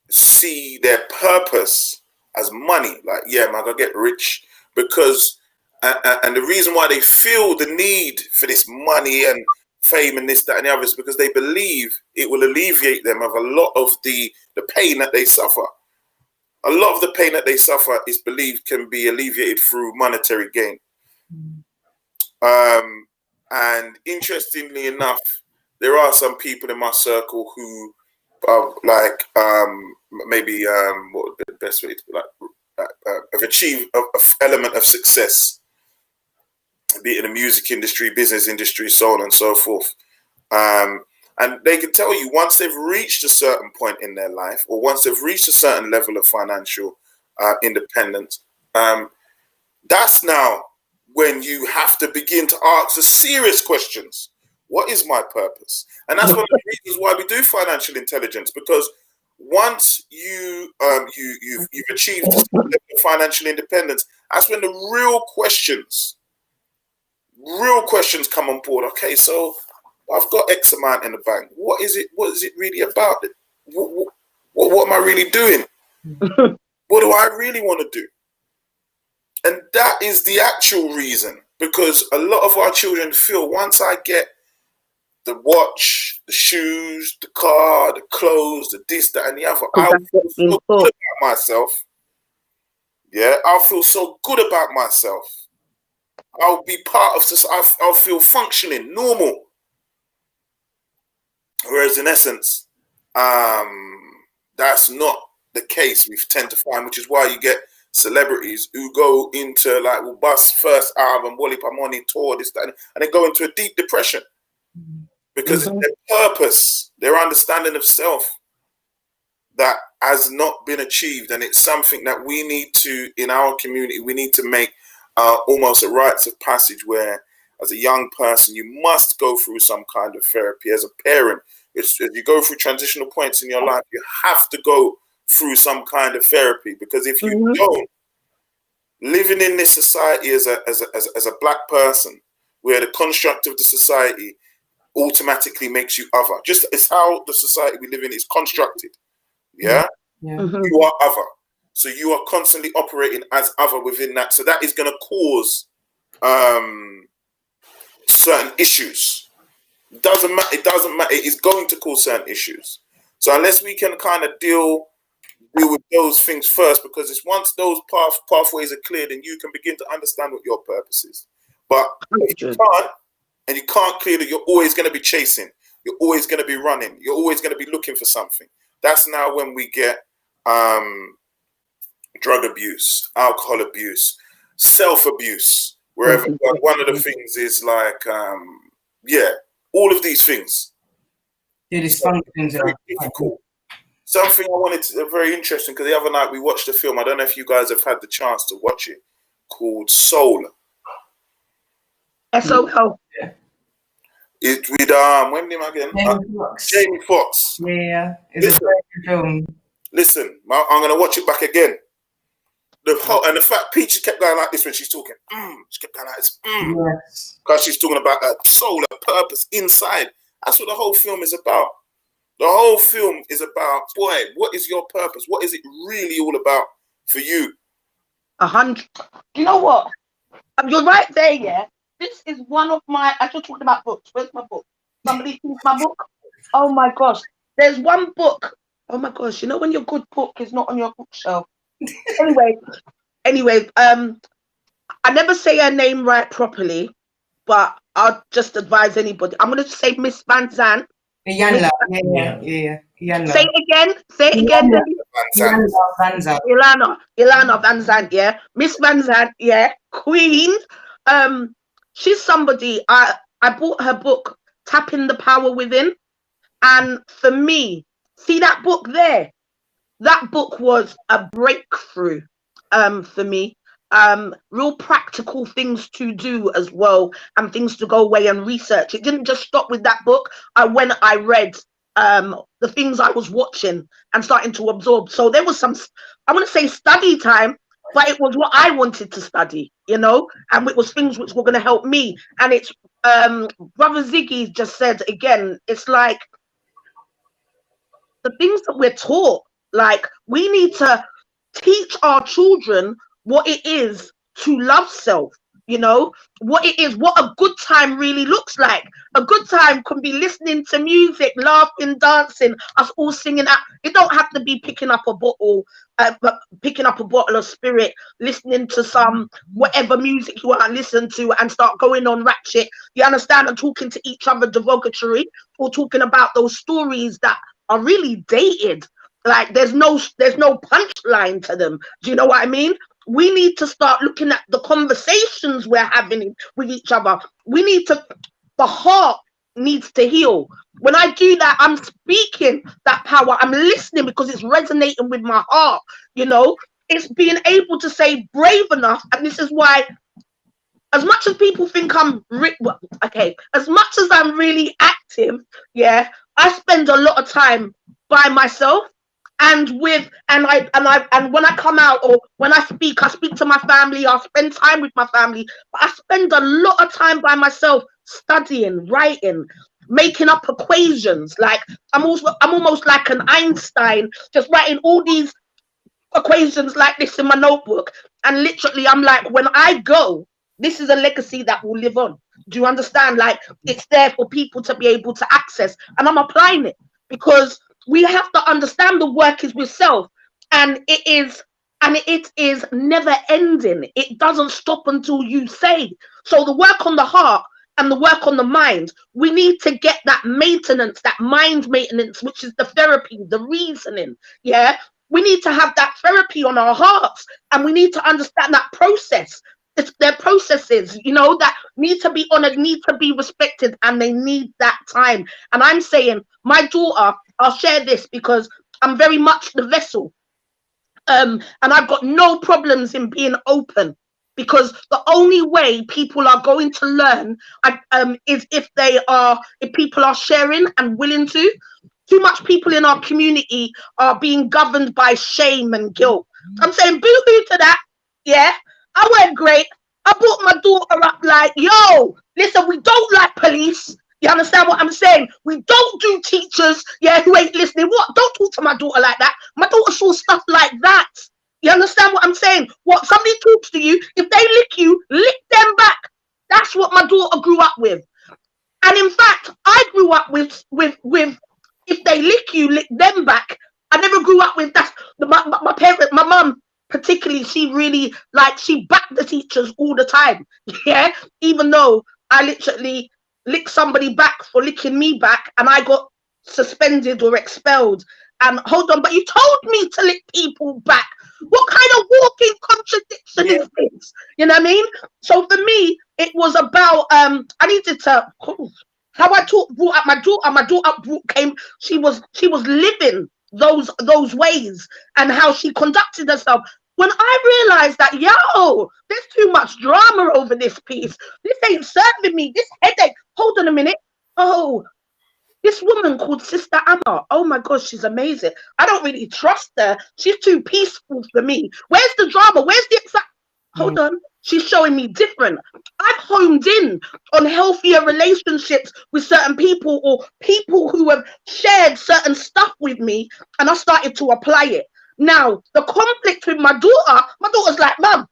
see their purpose as money. Like, yeah, man, I gotta get rich because, and the reason why they feel the need for this money and fame and this, that, and the other is because they believe it will alleviate them of a lot of the pain that they suffer. A lot of the pain that they suffer is believed can be alleviated through monetary gain. And interestingly enough, there are some people in my circle who are like, maybe what would be the best way to be like, have achieved an element of success, be it in the music industry, business industry, so on and so forth. And they can tell you once they've reached a certain point in their life, or once they've reached a certain level of financial independence, that's now when you have to begin to ask the serious questions. What is my purpose? And that's one of the reasons why we do financial intelligence, because once you've achieved a certain level of financial independence, that's when the real questions come on board. Okay, so I've got X amount in the bank. What is it really about? What am I really doing? What do I really want to do? And that is the actual reason, because a lot of our children feel once I get the watch, the shoes, the car, the clothes, the this, that, and the other, I'll feel so good about myself. Yeah, I'll feel so good about myself. I'll be part of society. I'll feel functioning, normal. Whereas in essence, that's not the case. We tend to find, which is why you get celebrities who go into like, will bust first album, Wally Pamoni tour, this, that, and then go into a deep depression because it's their purpose, their understanding of self that has not been achieved. And it's something that we need to, in our community, we need to make almost a rites of passage where, as a young person, you must go through some kind of therapy. As a parent, as you go through transitional points in your life, you have to go through some kind of therapy, because if you don't, living in this society as a black person, where the construct of the society automatically makes you other, just it's how the society we live in is constructed. Yeah. You are other, so you are constantly operating as other within that. So that is going to cause certain issues. It doesn't matter. It is going to cause certain issues. So unless we can kind of deal with those things first, because it's once those pathways are cleared, and you can begin to understand what your purpose is. But if you can't, and you can't clear it, you're always going to be chasing. You're always going to be running. You're always going to be looking for something. That's now when we get drug abuse, alcohol abuse, self-abuse, wherever. One of the things is like, all of these things. It is very difficult. Something I wanted to, very interesting, because the other night we watched a film. I don't know if you guys have had the chance to watch it, called Soul. SOL. It's with when name again? Jamie Foxx. Yeah, it's a very good film. Listen, I'm gonna watch it back again. And the fact Peaches kept going like this when she's talking. She kept going like this. Yes. Because she's talking about a soul, a purpose inside. That's what the whole film is about. The whole film is about, boy, what is your purpose? What is it really all about for you? 100. You know what? You're right there, yeah. This is one of my, I just talked about books. Where's my book? Somebody sees my book? Oh my gosh. There's one book. Oh my gosh. You know when your good book is not on your bookshelf? Anyway, I never say her name right properly, but I'll just advise anybody. I'm going to say Miss Van Zandt. Iyanla. Yeah. Say it again. Say it again. Ilana Van Zandt, yeah. Miss Van Zandt, yeah. Queen. She's somebody, I bought her book, Tapping the Power Within. And for me, see that book there? That book was a breakthrough for me. real practical things to do as well, and things to go away and research. It didn't just stop with that book. I read the things I was watching and starting to absorb. So there was some, I wouldn't say study time, but it was what I wanted to study, you know, and it was things which were going to help me. And it's Brother Ziggy just said again, it's like the things that we're taught, like we need to teach our children what it is to love self, you know, what it is, what a good time really looks like. A good time can be listening to music, laughing, dancing, us all singing out. It don't have to be picking up a bottle of spirit, listening to some whatever music you want to listen to and start going on ratchet, you understand, and talking to each other derogatory, or talking about those stories that are really dated. Like there's no punchline to them. Do you know what I mean? We need to start looking at the conversations we're having with each other. The heart needs to heal. When I do that, I'm speaking that power. I'm listening because it's resonating with my heart. You know, it's being able to say brave enough. And this is why, as much as people think as much as I'm really active, yeah, I spend a lot of time by myself. And when I come out or when I speak to my family, I'll spend time with my family, but I spend a lot of time by myself studying, writing, making up equations. Like I'm almost like an Einstein, just writing all these equations like this in my notebook. And literally I'm like, when I go, this is a legacy that will live on. Do you understand? Like it's there for people to be able to access, and I'm applying it because we have to understand the work is with self, and it is never ending. It doesn't stop until you say. So the work on the heart and the work on the mind, we need to get that maintenance, that mind maintenance, which is the therapy, the reasoning. Yeah, we need to have that therapy on our hearts, and we need to understand that process. It's their processes, you know, that need to be honored, need to be respected, and they need that time. And I'm saying, my daughter, I'll share this because I'm very much the vessel. And I've got no problems in being open, because the only way people are going to learn is if people are sharing and willing to. Too much people in our community are being governed by shame and guilt. I'm saying boo-hoo to that. Yeah, I went great. I brought my daughter up like, yo, listen, we don't like police. You understand what I'm saying? We don't do teachers, yeah, who ain't listening. What? Don't talk to my daughter like that. My daughter saw stuff like that. You understand what I'm saying? What? Somebody talks to you, if they lick you, lick them back. That's what my daughter grew up with. And in fact, I grew up with if they lick you, lick them back. I never grew up with that. My parents, my mum particularly, she really, like, she backed the teachers all the time. Yeah, even though I literally lick somebody back for licking me back and I got suspended or expelled. And hold on, but you told me to lick people back. What kind of walking contradiction is this? You know what I mean? So for me, it was about I needed to how I brought up my daughter. My daughter she was living those ways and how she conducted herself. When I realized that, yo, there's too much drama over this piece. This ain't serving me. This headache. Hold on a minute. Oh, this woman called Sister Amma. Oh my gosh, she's amazing. I don't really trust her. She's too peaceful for me. Where's the drama? Where's the exact? Hold on. She's showing me different. I've honed in on healthier relationships with certain people, or people who have shared certain stuff with me, and I started to apply it. Now, the conflict with my daughter's like, Mum,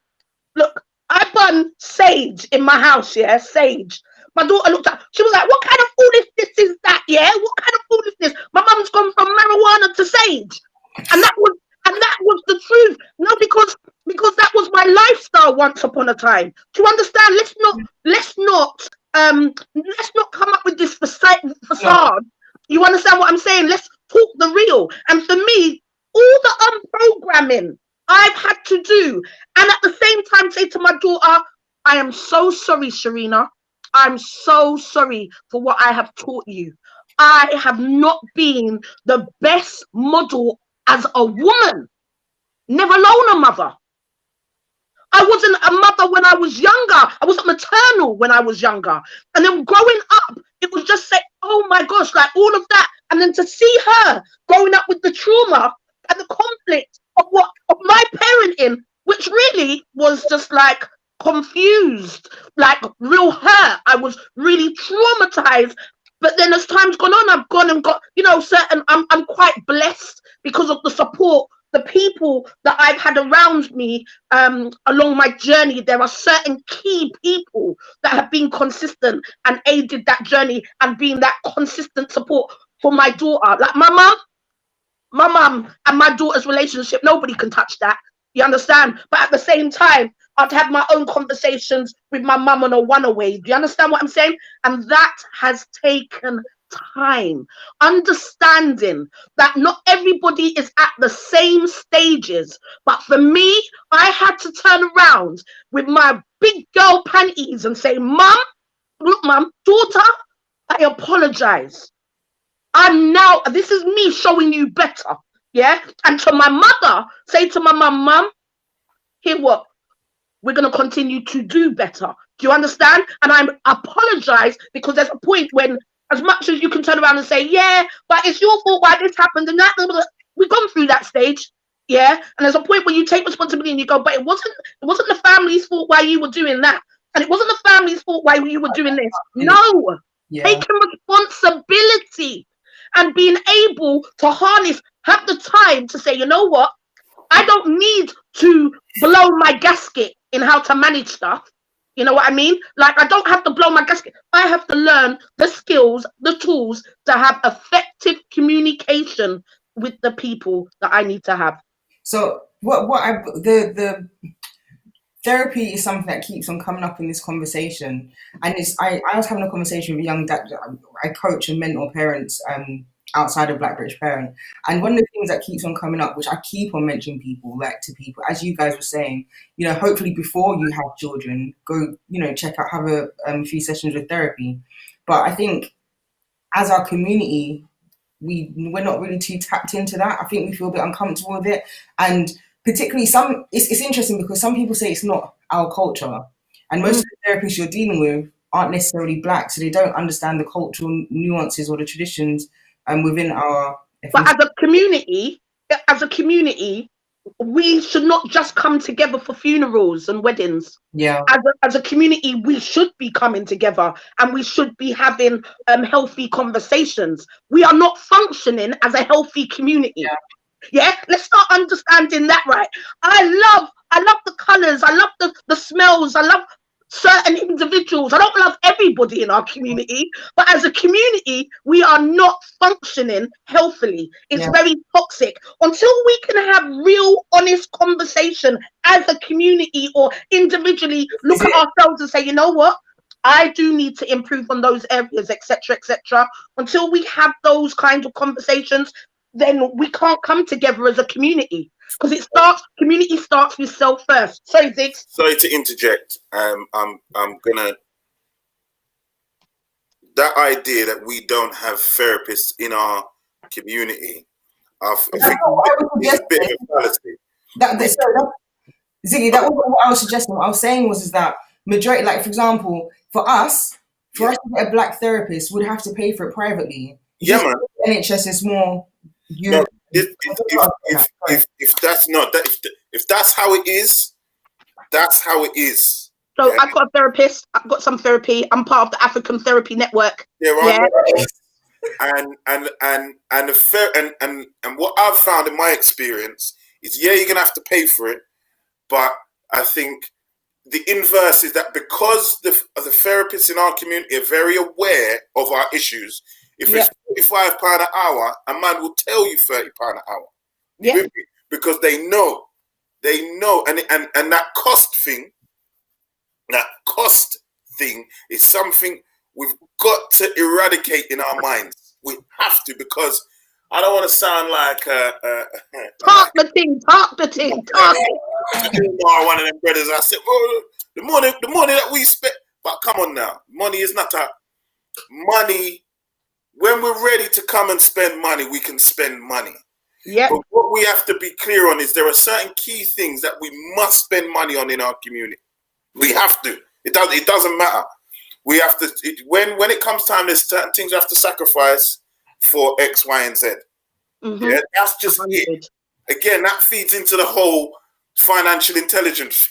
look, I burn sage in my house, yeah, sage. My daughter looked at, she was like, what kind of foolishness is that, yeah? What kind of foolishness? My mum's gone from marijuana to sage. And that was the truth. No, because that was my lifestyle once upon a time. Do you understand? Let's not come up with this facade. Yeah. You understand what I'm saying? Let's talk the real. And for me, all the unprogramming I've had to do, and at the same time say to my daughter, I am so sorry, Sharina. I'm so sorry for what I have taught you. I have not been the best model as a woman, never alone a mother. I wasn't a mother when I was younger. I wasn't maternal when I was younger. And then growing up, it was just like, oh my gosh, like all of that. And then to see her growing up with the trauma and the conflict of my parenting, which really was just like confused, like real hurt. I was really traumatized. But then as time's gone on, I've gone and got, certain, I'm quite blessed because of the support, the people that I've had around me along my journey. There are certain key people that have been consistent and aided that journey and been that consistent support for my daughter. Like my mum and my daughter's relationship, nobody can touch that. You understand? But at the same time, I'd have my own conversations with my mum on a one-away. Do you understand what I'm saying? And that has taken time. Understanding that not everybody is at the same stages. But for me, I had to turn around with my big girl panties and say, Mum, look, Mum, daughter, I apologize. This is me showing you better. Yeah. And to my mother, say to my mum, hear what? We're going to continue to do better. Do you understand? And I apologize because there's a point when, as much as you can turn around and say, yeah, but it's your fault why this happened and that, we've gone through that stage. Yeah. And there's a point where you take responsibility and you go, but it wasn't the family's fault why you were doing that. And it wasn't the family's fault why you were doing this. No. Yeah. Taking responsibility and being able to have the time to say, you know what? I don't need to blow my gasket in how to manage stuff. You know what I mean? Like, I don't have to blow my gasket. I have to learn the skills, the tools to have effective communication with the people that I need to have. So the therapy is something that keeps on coming up in this conversation. And I was having a conversation with young dad. I coach and mentor parents outside of Black British Parent. And one of the things that keeps on coming up, which I keep on mentioning to people, as you guys were saying, hopefully before you have children, go, check out, have a few sessions with therapy. But I think as our community, we're not really too tapped into that. I think we feel a bit uncomfortable with it. And particularly it's interesting because some people say it's not our culture. And most of the therapists you're dealing with aren't necessarily Black, so they don't understand the cultural nuances or the traditions within our... But as a community, we should not just come together for funerals and weddings. Yeah. As a community, we should be coming together and we should be having healthy conversations. We are not functioning as a healthy community. Yeah. Let's start understanding that, right? I love the colours. I love the smells. I love certain individuals. I don't love everybody in our community, but as a community, we are not functioning healthily. It's very toxic. Until we can have real, honest conversation as a community or individually, look at ourselves and say, you know what? I do need to improve on those areas, etc., etc. Until we have those kinds of conversations, then we can't come together as a community. Because community starts with self first. Sorry, Ziggs. Sorry to interject. I'm gonna, that idea that we don't have therapists in our community, I think it's a bit of a fallacy. Ziggy, that wasn't what I was suggesting. What I was saying was that majority, like for example, for us to get a Black therapist, would have to pay for it privately. Yeah, man. NHS is more. No, if that's not that, if that's how it is, that's how it is. So I've got a therapist. I've got some therapy. I'm part of the African Therapy Network. And what I've found in my experience is, you're gonna have to pay for it, but I think the inverse is that because the therapists in our community are very aware of our issues. If it's £45 an hour, a man will tell you £30 an hour. Yeah. Because they know, and that cost thing is something we've got to eradicate in our minds. We have to, because I don't want to sound like talk the thing. One of them brothers, I said, well, the money that we spend, but come on now, money is not money. When we're ready to come and spend money, we can spend money. Yeah. But what we have to be clear on is there are certain key things that we must spend money on in our community. We have to. It doesn't matter. We have to. When it comes time, there's certain things we have to sacrifice for X, Y, and Z. Yeah, that's just 100. it. Again, that feeds into the whole financial intelligence.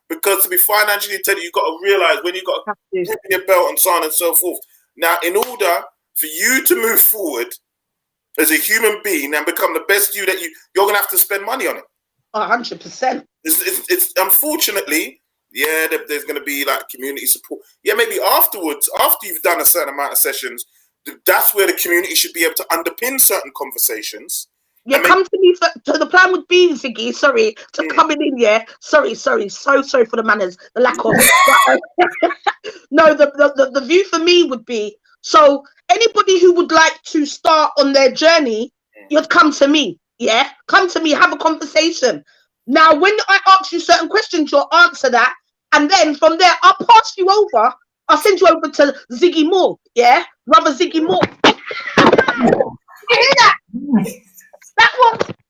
Because to be financially intelligent, you've got to realize when you've got to tip your belt and so on and so forth. Now, in order for you to move forward as a human being and become the best you that you're going to have to spend money on it. 100%. It's unfortunately, yeah, there's going to be like community support. Yeah, maybe afterwards, after you've done a certain amount of sessions, that's where the community should be able to underpin certain conversations. Yeah, come to me. So the plan would be, Ziggy, sorry, just coming in, yeah. Sorry, so sorry for the manners, the lack of. No, the view for me would be, so anybody who would like to start on their journey, you'd come to me, yeah? Come to me, have a conversation. Now, when I ask you certain questions, you'll answer that. And then from there, I'll pass you over. I'll send you over to Ziggy Moore, yeah? Brother Ziggy Moore. You hear that?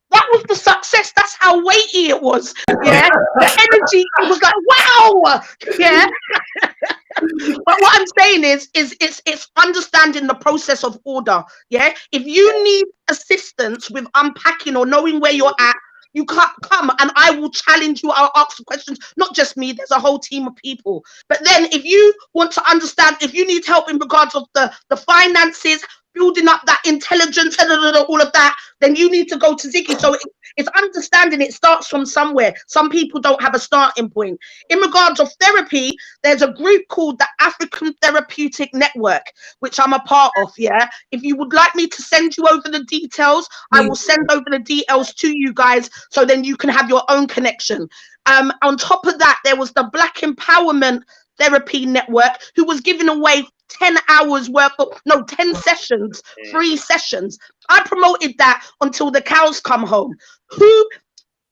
That was the success. That's how weighty it was. Yeah, the energy. It was like, wow. Yeah. But what I'm saying is it's understanding the process of order. Yeah. If you need assistance with unpacking or knowing where you're at, you can't come and I will challenge you. I'll ask the questions. Not just me. There's a whole team of people. But then if you want to understand, if you need help in regards of the finances, building up that intelligence, all of that, then you need to go to Ziggy. So it's understanding it starts from somewhere. Some people don't have a starting point. In regards of therapy, there's a group called the African Therapeutic Network, which I'm a part of, yeah? If you would like me to send you over the details, I will send over the details to you guys so then you can have your own connection. On top of that, there was the Black Empowerment Therapy Network, who was giving away 10 hours worth of 10 sessions, free sessions. I promoted that until the cows come home.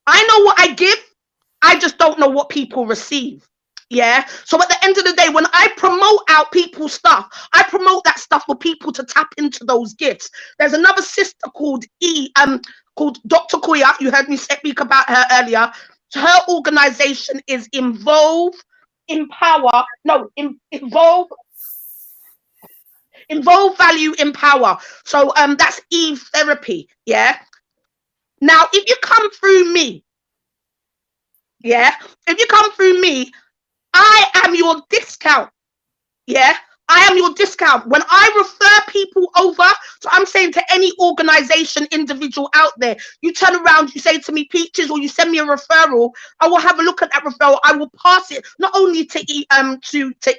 I know what I give, I just don't know what people receive. Yeah. So at the end of the day, when I promote out people's stuff, I promote that stuff for people to tap into those gifts. There's another sister called Dr. Koya. You heard me speak about her earlier. Her organization is Involve Value Empower. So that's Eve Therapy. Yeah. Now, if you come through me, I am your discount. Yeah. I am your discount. When I refer people over, so I'm saying to any organization, individual out there, you turn around, you say to me, Peaches, or you send me a referral, I will have a look at that referral. I will pass it not only to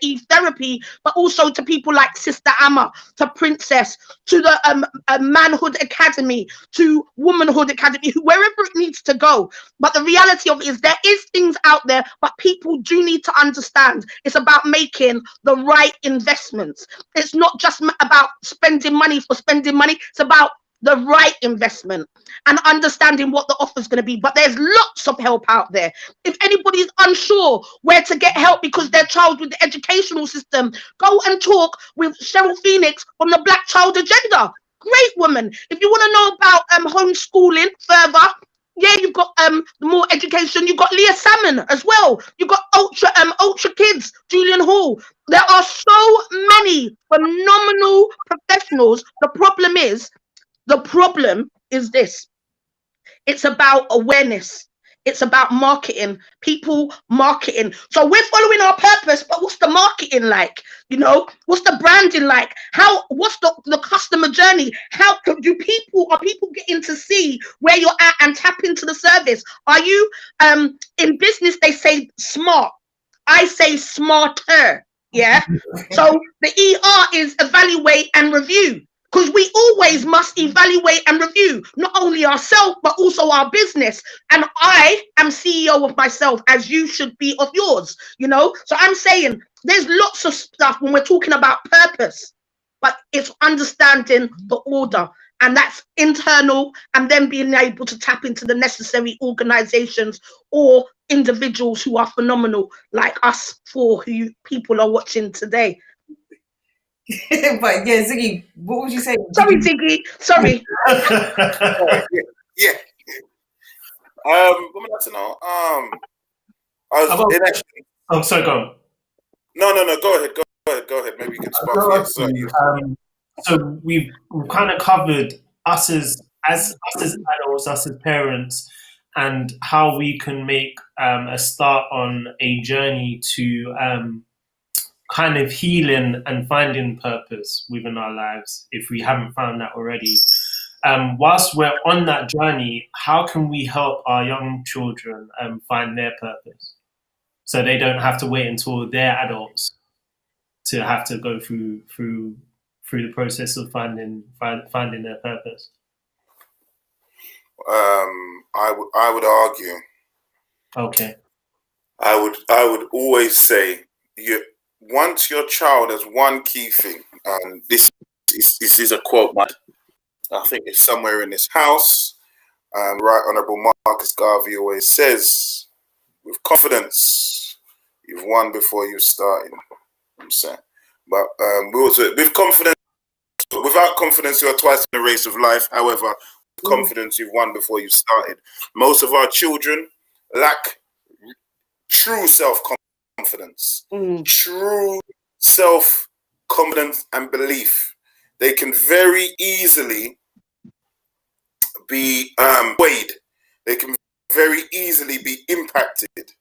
Eve Therapy, but also to people like Sister Amma, to Princess, to the Manhood Academy, to Womanhood Academy, wherever it needs to go. But the reality of it is there is things out there, but people do need to understand it's about making the right investments. It's not just about spending money for spending money. It's about the right investment and understanding what the offer is going to be. But there's lots of help out there. If anybody's unsure where to get help because their child with the educational system, go and talk with Cheryl Phoenix from the Black Child Agenda. Great woman. If you want to know about homeschooling further, yeah, you've got more education. You've got Leah Salmon as well. You've got Ultra Kids, Julian Hall. There are so many phenomenal professionals. The problem is this. It's about awareness. It's about marketing, people marketing. So we're following our purpose, but what's the marketing like? You know, what's the branding like? What's the customer journey? Are people getting to see where you're at and tap into the service? Are you, in business, they say smart. I say smarter. Yeah. So the ER is evaluate and review. Because we always must evaluate and review not only ourselves, but also our business. And I am CEO of myself, as you should be of yours, you know? So I'm saying there's lots of stuff when we're talking about purpose, but it's understanding the order. And that's internal, and then being able to tap into the necessary organizations or individuals who are phenomenal, like us four who people are watching today. But yeah, Ziggy, what would you say? Sorry, Ziggy. Sorry. Yeah. What am I to know? I was it actually. Oh, sorry, go on. No. Go ahead. Maybe you can spark Go it. on. So we've kind of covered us as adults, us as parents, and how we can make a start on a journey to kind of healing and finding purpose within our lives if we haven't found that already. Whilst we're on that journey, how can we help our young children find their purpose so they don't have to wait until they're adults to have to go through the process of finding their purpose? I would argue. Okay. I would always say once your child has one key thing, and this is a quote, I think it's somewhere in this house. Right Honourable Marcus Garvey always says, with confidence, you've won before you started. I'm saying, but with confidence, without confidence, you are twice in the race of life. However, with confidence, you've won before you started. Most of our children lack true self-confidence, true self-confidence and belief. They can very easily be weighed. They can very easily be impacted,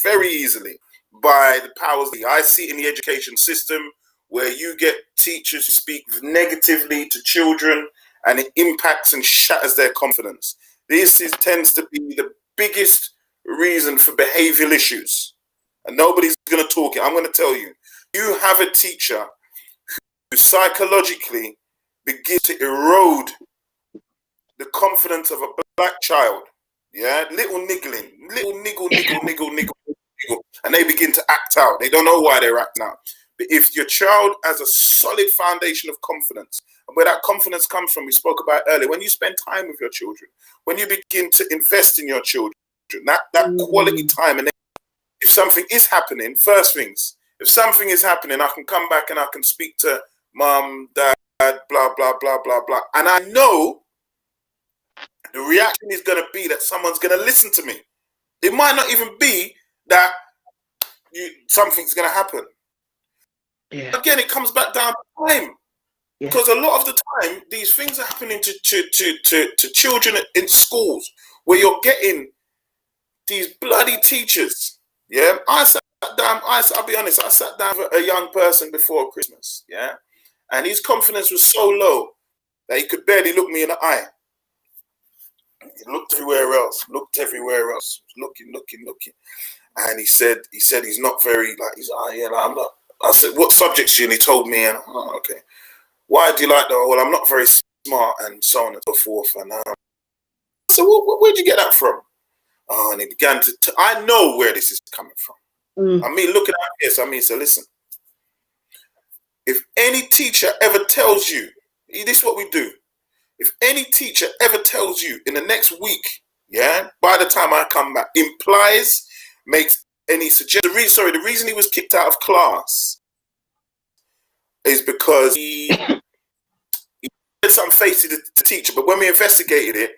very easily by the powers. I see it in the education system where you get teachers who speak negatively to children and it impacts and shatters their confidence. This tends to be the biggest reason for behavioral issues, and nobody's going to talk it. I'm going to tell you, you have a teacher who psychologically begins to erode the confidence of a black child, little niggling, little niggle, and they begin to act out. They don't know why they're acting out. But if your child has a solid foundation of confidence, and where that confidence comes from, we spoke about earlier, when you spend time with your children, when you begin to invest in your children, that quality time, and if something is happening, first things, if something is happening, I can come back and I can speak to mum, dad, blah, blah, blah, blah, blah. And I know the reaction is going to be that someone's going to listen to me. It might not even be that something's going to happen. Yeah. Again, it comes back down to time. Yeah. Because a lot of the time, these things are happening to children in schools where you're getting these bloody teachers. Yeah, I sat down. I'll be honest. I sat down with a young person before Christmas. Yeah, and his confidence was so low that he could barely look me in the eye. He looked everywhere else. Looking. And he said he's not very I'm not. I said, what subjects you? And he told me, and okay. Why do you like that? Well, I'm not very smart, and so on and so forth. And I said, where'd you get that from? Oh, and he began to. I know where this is coming from. I mean, looking at this, so listen. If any teacher ever tells you, this is what we do. If any teacher ever tells you in the next week, by the time I come back, implies, makes any suggestion. The reason he was kicked out of class is because he had some face to the teacher, but when we investigated it,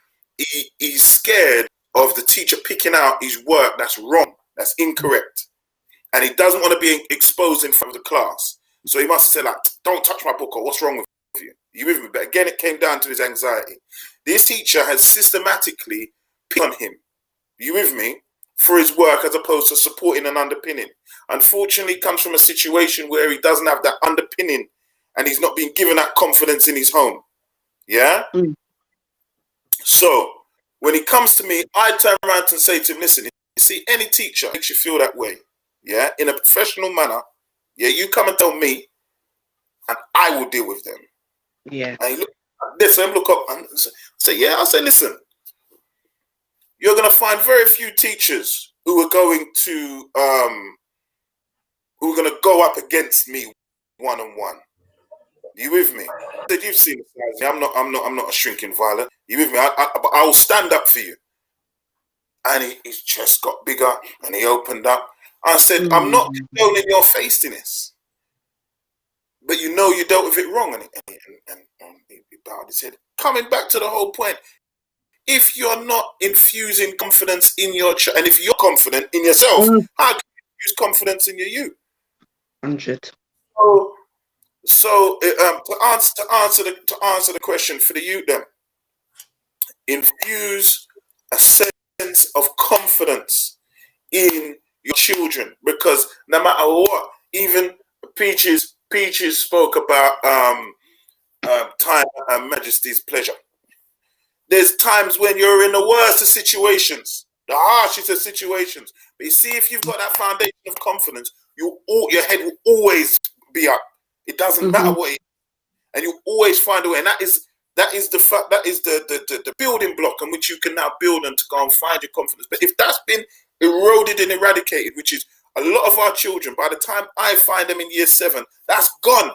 he's scared of the teacher picking out his work that's wrong, that's incorrect, and he doesn't want to be exposed in front of the class. So he must have said, don't touch my book, or what's wrong with you? You with me? But again, it came down to his anxiety. This teacher has systematically picked on him, you with me, for his work as opposed to supporting and underpinning. Unfortunately, it comes from a situation where he doesn't have that underpinning and he's not being given that confidence in his home. Yeah? So when he comes to me, I turn around and say to him, listen, you see, any teacher makes you feel that way, in a professional manner, you come and tell me and I will deal with them. Yeah. And he look at this and look up and say, I say, listen, you're going to find very few teachers who are going to go up against me one-on-one. You with me? That you've seen me. I'm not a shrinking violet. You with me? I will stand up for you. And his chest got bigger and he opened up. I said, I'm not condoning your face in this. But you know you dealt with it wrong. And he bowed his head. Coming back to the whole point, if you're not infusing confidence in your child, and if you're confident in yourself, how can you use confidence in your youth? 100. So to answer the question for the youth, then infuse a sense of confidence in your children, because no matter what, even Peaches spoke about time and Majesty's pleasure. There's times when you're in the worst of situations, the harshest of situations. But you see, if you've got that foundation of confidence, your head will always be up. It doesn't matter what it is, and you always find a way. And that is the building block on which you can now build and to go and find your confidence. But if that's been eroded and eradicated, which is a lot of our children, by the time I find them in year 7, that's gone.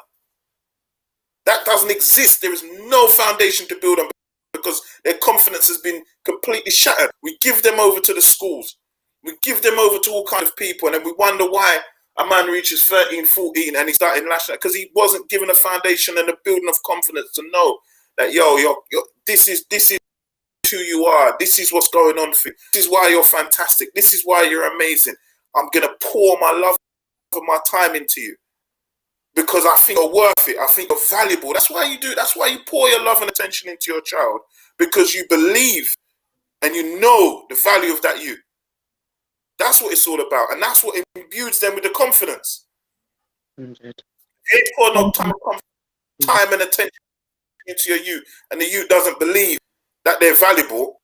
That doesn't exist. There is no foundation to build on, because their confidence has been completely shattered. We give them over to the schools. We give them over to all kinds of people, and then we wonder why a man reaches 13, 14 and he's starting lashing out, because he wasn't given a foundation and a building of confidence to know that, this is who you are. This is what's going on for you. This is why you're fantastic. This is why you're amazing. I'm going to pour my love and my time into you, because I think you're worth it. I think you're valuable. That's why you do. That's why you pour your love and attention into your child, because you believe and you know the value of that you. That's what it's all about, and that's what imbues them with the confidence. You ain't pour no time and attention into your youth, and the youth doesn't believe that they're valuable.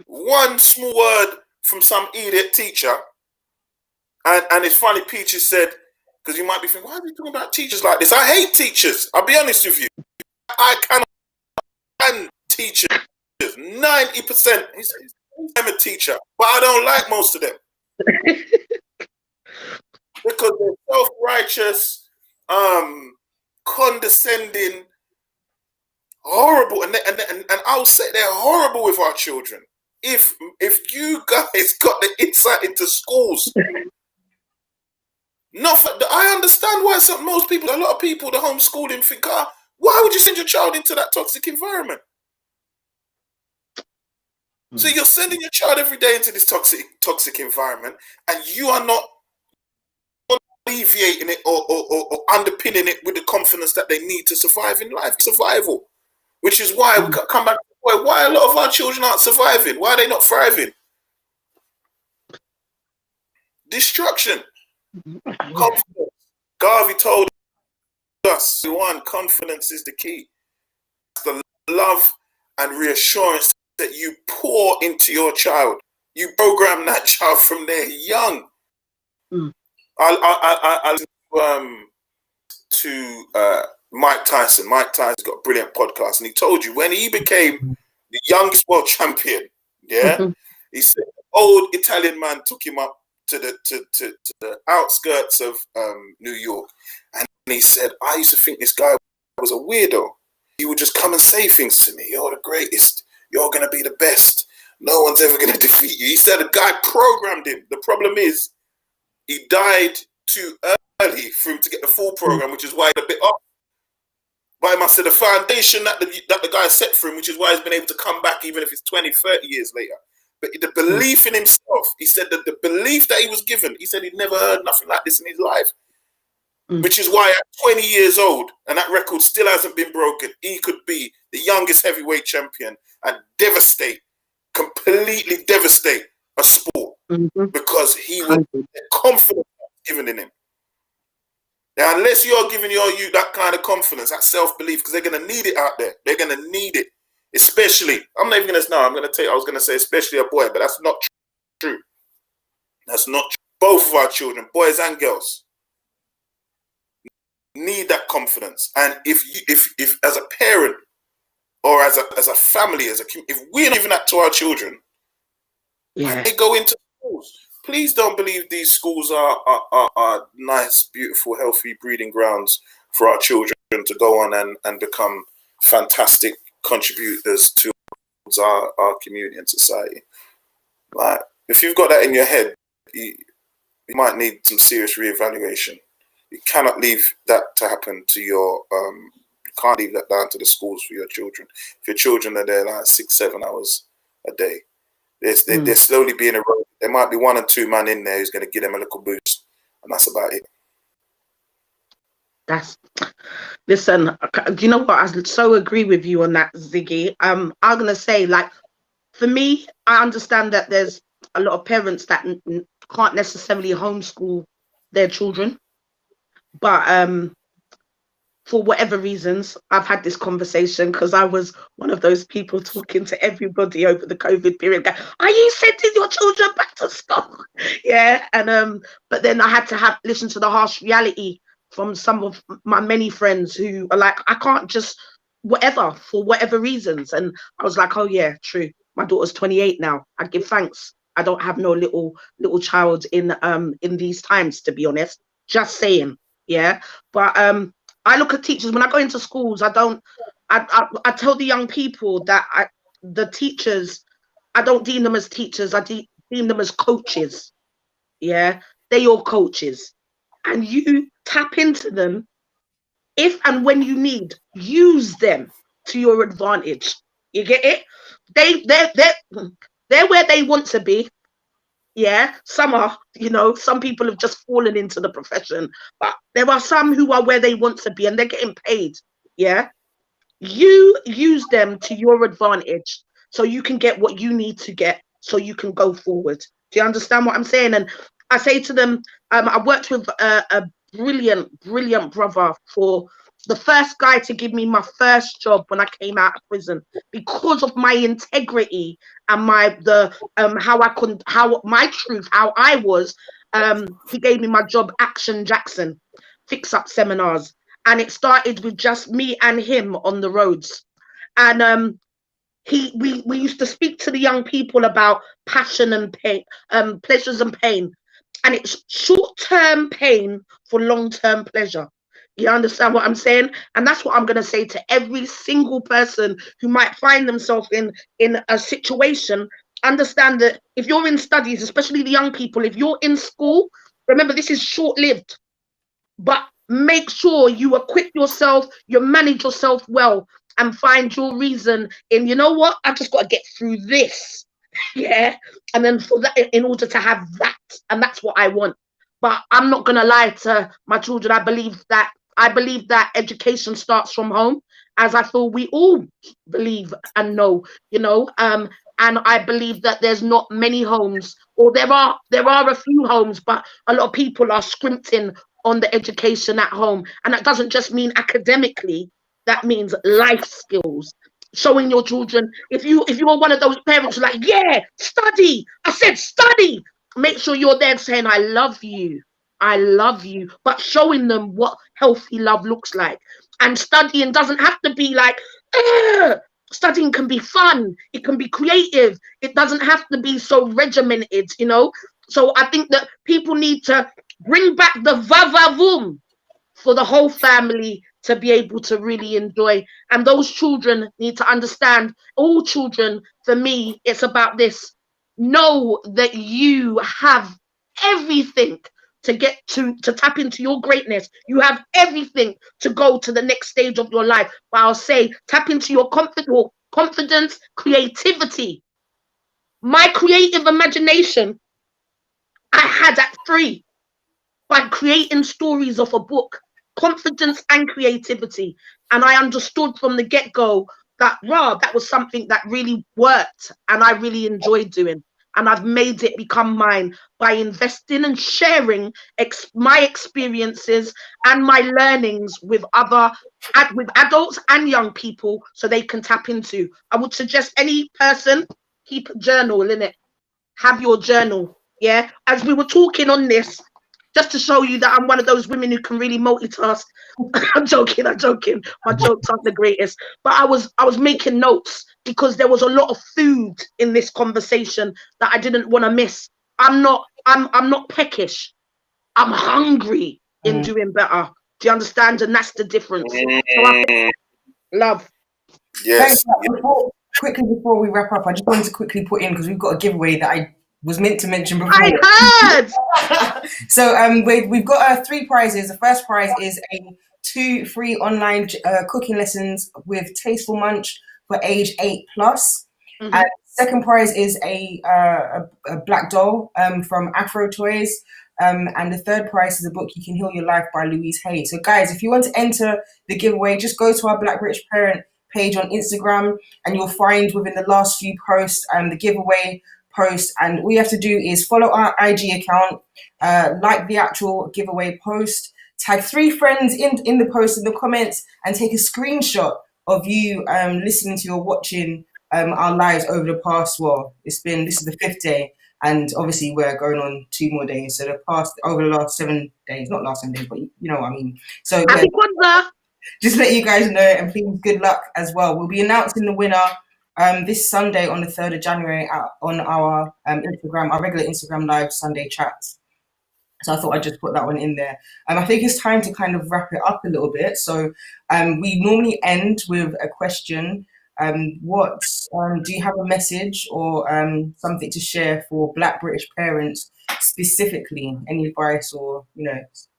One small word from some idiot teacher, and it's funny, Peaches said, because you might be thinking, why are we talking about teachers like this? I hate teachers. I'll be honest with you. I cannot stand teachers. 90%. I'm a teacher, but I don't like most of them. Because they're self-righteous, condescending, horrible, and I'll say they're horrible with our children. If you guys got the insight into schools, I understand why a lot of people, the homeschooling think, why would you send your child into that toxic environment? So you're sending your child every day into this toxic environment, and you are not alleviating it or underpinning it with the confidence that they need to survive in life, survival. Which is why we come back to why a lot of our children aren't surviving. Why are they not thriving? Destruction. Confidence. Garvey told us, confidence is the key. The love and reassurance that you pour into your child. You program that child from their young. I listen to Mike Tyson. Mike Tyson's got a brilliant podcast, and he told you when he became the youngest world champion, he said the old Italian man took him up to the outskirts of New York, and he said, I used to think this guy was a weirdo. He would just come and say things to me. You're the greatest. You're going to be the best. No one's ever going to defeat you. He said the guy programmed him. The problem is he died too early for him to get the full program, which is why he's a bit off. But I must say the foundation that the guy set for him, which is why he's been able to come back even if it's 20, 30 years later. But the belief in himself, he said that the belief that he was given, he said he'd never heard nothing like this in his life. Which is why at 20 years old, and that record still hasn't been broken, he could be the youngest heavyweight champion and completely devastate a sport because he was confident given in him. Now, unless you're giving your youth that kind of confidence, that self-belief, because they're going to need it out there. They're going to need it, especially. I'm not even going to know. I was going to say especially a boy, but that's not true. That's not true. Both of our children, boys and girls, need that confidence. And if as a parent or as a family, if we're not giving that to our children, when they go into schools, please don't believe these schools are nice, beautiful, healthy breeding grounds for our children to go on and become fantastic contributors to our community and society. Like, if you've got that in your head, you might need some serious reevaluation. You cannot leave that to happen to your. You can't leave that down to the schools for your children. If your children are there like 6-7 hours a day, they're slowly being eroded. There might be 1 or 2 man in there who's going to give them a little boost, and that's about it. Listen, do you know what? I so agree with you on that, Ziggy. I'm gonna say, like, for me, I understand that there's a lot of parents that can't necessarily homeschool their children, but for whatever reasons, I've had this conversation because I was one of those people talking to everybody over the COVID period. Going, are you sending your children back to school? Yeah, and but then I had to listen to the harsh reality from some of my many friends who are like, I can't just whatever for whatever reasons. And I was like, oh yeah, true. My daughter's 28 now. I give thanks. I don't have no little child in these times, to be honest. Just saying, yeah. But I look at teachers when I go into schools. I tell the young people that the teachers, I don't deem them as teachers. I deem them as coaches. Yeah, they're your coaches, and you tap into them if and when you need. Use them to your advantage. You get it? They're where they want to be. Yeah, some are, some people have just fallen into the profession, but there are some who are where they want to be and they're getting paid. Yeah, you use them to your advantage so you can get what you need to get so you can go forward. Do you understand what I'm saying? And I say to them, I worked with a brilliant brother, for the first guy to give me my first job when I came out of prison, because of my integrity and my truth, how I was. He gave me my job, Action Jackson, fix up seminars, and it started with just me and him on the roads. And we used to speak to the young people about passion and pain, pleasures and pain, and it's short-term pain for long-term pleasure. You understand what I'm saying? And that's what I'm going to say to every single person who might find themselves in a situation. Understand that if you're in studies, especially the young people, if you're in school, remember this is short-lived, but make sure you equip yourself, you manage yourself well, and find your reason in, you know what, I've just got to get through this. Yeah. And then for that, in order to have that, and that's what I want. But I'm not going to lie to my children. I believe that education starts from home, as I feel we all believe and know, and I believe that there's not many homes, or there are a few homes, but a lot of people are scrimping on the education at home. And that doesn't just mean academically, that means life skills. Showing your children, if you are one of those parents who are like, yeah, study. I said study. Make sure you're there saying, I love you, but showing them what healthy love looks like. And studying doesn't have to be like, studying can be fun. It can be creative. It doesn't have to be so regimented, So I think that people need to bring back the va-va-voom for the whole family to be able to really enjoy. And those children need to understand, all children, for me, it's about this. Know that you have everything to get to tap into your greatness. You have everything to go to the next stage of your life. But I'll say, tap into your confidence, creativity. My creative imagination, I had at 3 by creating stories of a book, confidence and creativity. And I understood from the get-go that, that was something that really worked and I really enjoyed doing. And I've made it become mine by investing and sharing my experiences and my learnings with adults and young people, so they can tap into. I would suggest any person, keep a journal in it. Have your journal. Yeah. As we were talking on this, just to show you that I'm one of those women who can really multitask. I'm joking. My jokes aren't the greatest. But I was making notes because there was a lot of food in this conversation that I didn't want to miss. I'm not peckish. I'm hungry in doing better. Do you understand? And that's the difference. So love. Yes. Quickly before we wrap up, I just wanted to quickly put in, because we've got a giveaway that I was meant to mention before. I heard. So we've got 3 prizes. The first prize is 2 free online cooking lessons with Tasteful Munch for age 8+. Mhm. And second prize is a black doll from Afro Toys. And the third prize is a book, You Can Heal Your Life by Louise Hay. So guys, if you want to enter the giveaway, just go to our Black British Parent page on Instagram and you'll find within the last few posts the giveaway post. And all you have to do is follow our IG account, like the actual giveaway post, tag 3 friends in the post, in the comments, and take a screenshot of you listening to or watching our lives over the past, this is the 5th day. And obviously we're going on 2 more days. So over the last 7 days, not last 7 days, but you know what I mean. So Happy Kwanzaa. just let you guys know, and please good luck as well. We'll be announcing the winner this Sunday on the 3rd of January on our Instagram, our regular Instagram live Sunday chats. So I thought I'd just put that one in there. I think it's time to kind of wrap it up a little bit. So we normally end with a question. Do you have a message or something to share for Black British parents specifically? Any advice or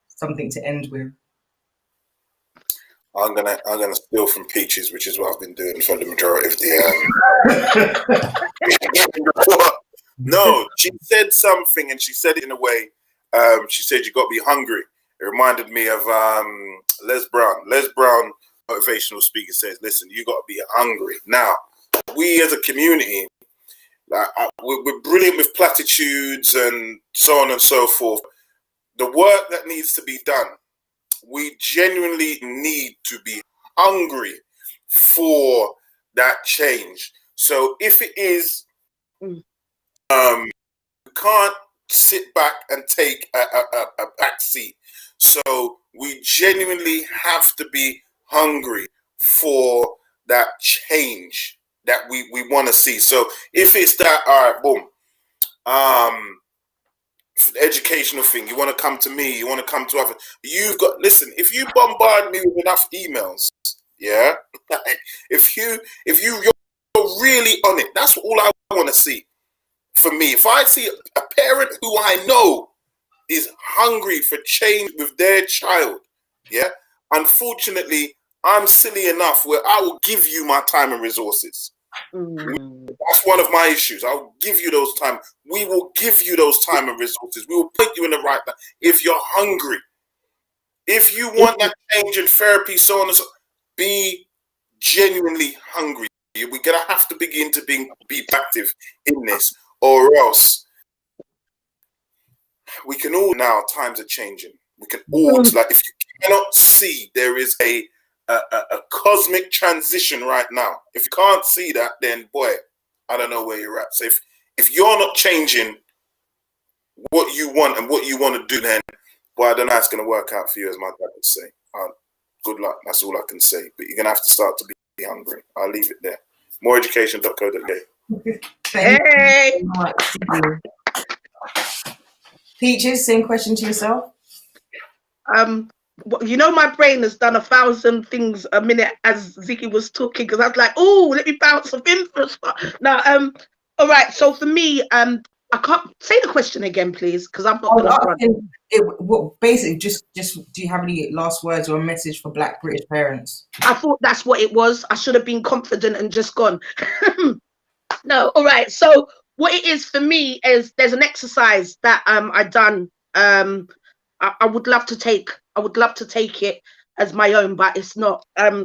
something to end with? I'm gonna steal from Peaches, which is what I've been doing for the majority of the. No, she said something, and she said it in a way. She said you got to be hungry. It reminded me of Les Brown. Les Brown, motivational speaker, says, "Listen, you got to be hungry." Now, we as a community, we're brilliant with platitudes and so on and so forth. The work that needs to be done, we genuinely need to be hungry for that change. So if it is, we can't sit back and take a back seat. So we genuinely have to be hungry for that change that we want to see. So if it's that, all right, boom, the educational thing, you want to come to me, you want to come to other, listen, if you bombard me with enough emails, yeah, if you're really on it, that's all I want to see. For me, if I see a parent who I know is hungry for change with their child, yeah, unfortunately, I'm silly enough where I will give you my time and resources. That's one of my issues. I'll give you those time. We will give you those time and resources. We will put you in the right time if you're hungry. If you want that change in therapy, so on and so, be genuinely hungry. We're gonna have to begin to be active in this, or else we can all, now times are changing. We can all, like, if you cannot see there is a cosmic transition right now. If you can't see that, then boy, I don't know where you're at. So if you're not changing what you want and what you want to do, then boy, I don't know how it's going to work out for you, as my dad would say. Good luck. That's all I can say. But you're going to have to start to be hungry. I'll leave it there. Moreeducation.co.uk. Hey. Peaches, same question to yourself. My brain has done 1,000 things a minute as Ziggy was talking, because I was like, oh, let me bounce off him first. Now, all right. So for me, I can't say the question again, please, because I'm not going to. Basically, just do you have any last words or a message for Black British parents? I thought that's what it was. I should have been confident and just gone. No, all right. So what it is for me is there's an exercise that I've done. I would love to take it as my own, but it's not.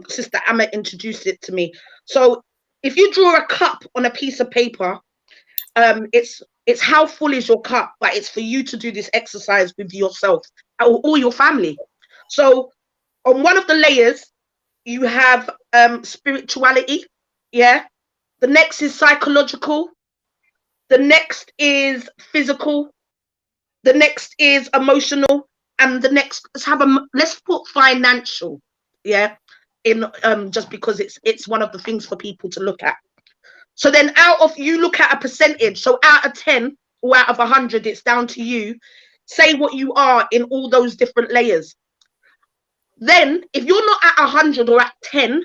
Sister Amma introduced it to me. So if you draw a cup on a piece of paper, it's how full is your cup, but it's for you to do this exercise with yourself or your family. So on one of the layers, you have spirituality, yeah. The next is psychological. The next is physical. The next is emotional, and the next let's put financial, yeah, in just because it's one of the things for people to look at. So then you look at a percentage. So out of 10 or out of 100, it's down to you. Say what you are in all those different layers. Then if you're not at 100 or at 10,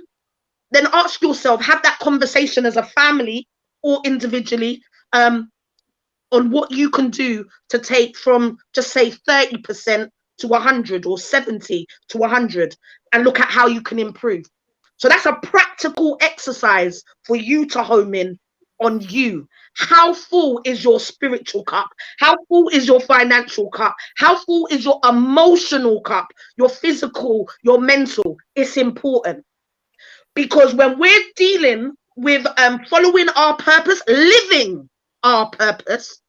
then ask yourself, have that conversation as a family or individually. on what you can do to take from, just say, 30% to 100 or 70 to 100, and look at how you can improve. So that's a practical exercise for you to home in on you. How full is your spiritual cup? How full is your financial cup? How full is your emotional cup? Your physical, your mental? It's important. Because when we're dealing with following our purpose, living our purpose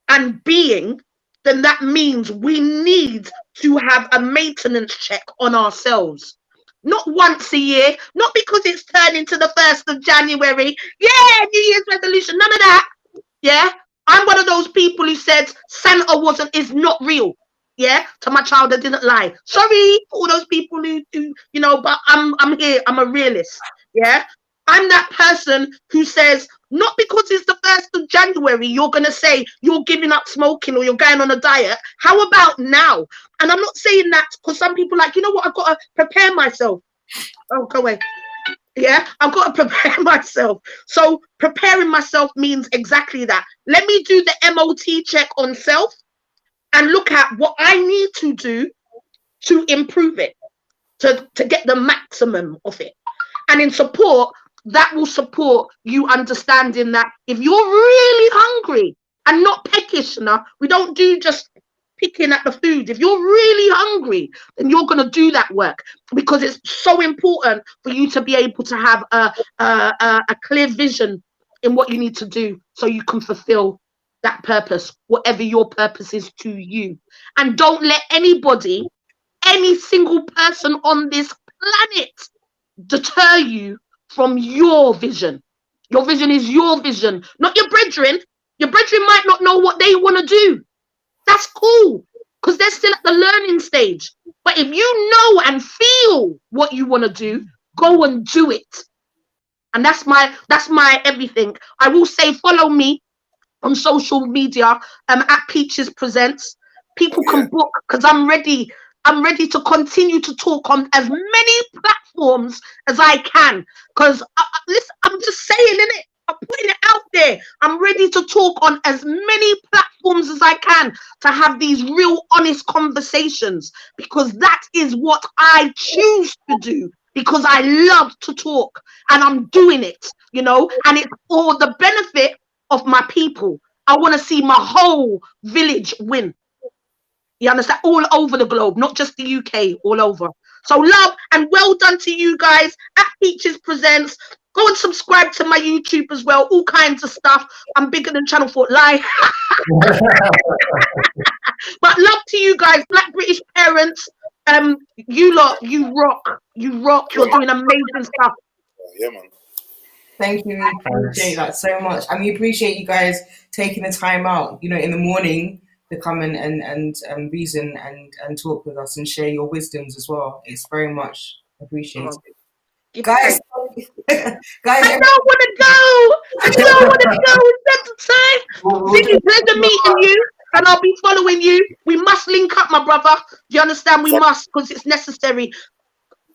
and being, then that means we need to have a maintenance check on ourselves. Not once a year, not because it's turning to the 1st of January. Yeah, New Year's resolution, none of that. Yeah, I'm one of those people who said Santa is not real. Yeah, to my child, I didn't lie. Sorry for all those people who you know, but I'm here. I'm a realist. Yeah, I'm that person who says not because it's the 1st of January, you're gonna say you're giving up smoking or you're going on a diet. How about now? And I'm not saying that because some people are like, you know what, I've got to prepare myself. Oh, go away. Yeah, I've got to prepare myself. So preparing myself means exactly that. Let me do the MOT check on self and look at what I need to do to improve it, to get the maximum of it. And in support, that will support you understanding that if you're really hungry and not peckish enough, we don't do just picking at the food. If you're really hungry, then you're going to do that work, because it's so important for you to be able to have a clear vision in what you need to do so you can fulfill that purpose, whatever your purpose is to you. And don't let anybody, any single person on this planet, deter you from your vision. Your vision is your vision, not your brethren. Your brethren might not know what they want to do. That's cool, because they're still at the learning stage. But if you know and feel what you want to do, go and do it. And that's my everything. I will say, follow me on social media at Peaches Presents. People can book, because I'm ready to continue to talk on as many platforms as I can. Because listen, I'm just saying, innit? I'm putting it out there. I'm ready to talk on as many platforms as I can to have these real honest conversations, because that is what I choose to do, because I love to talk and I'm doing it, you know, and it's for the benefit of my people. I want to see my whole village win. You understand? All over the globe, not just the UK, all over. So love and well done to you guys at Peaches Presents. Go and subscribe to my YouTube as well. All kinds of stuff. I'm bigger than Channel 4 Live. But love to you guys, Black British parents. You lot, you rock. You rock. You're doing amazing stuff. Yeah, man. Thank you. We appreciate that so much. And we appreciate you guys taking the time out, you know, in the morning to come and reason and talk with us and share your wisdoms as well. It's very much appreciated. Guys, I don't want to go. I don't want to go. It's the time. Really pleasure meeting you, and I'll be following you. We must link up, my brother. Do you understand? We must, because it's necessary.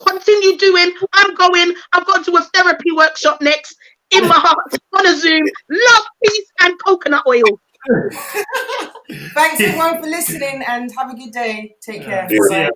Continue doing. I'm going. I've got to do a therapy workshop next in my heart on a Zoom. Love, peace, and coconut oil. Thanks everyone for listening, and have a good day. Take care. Yeah.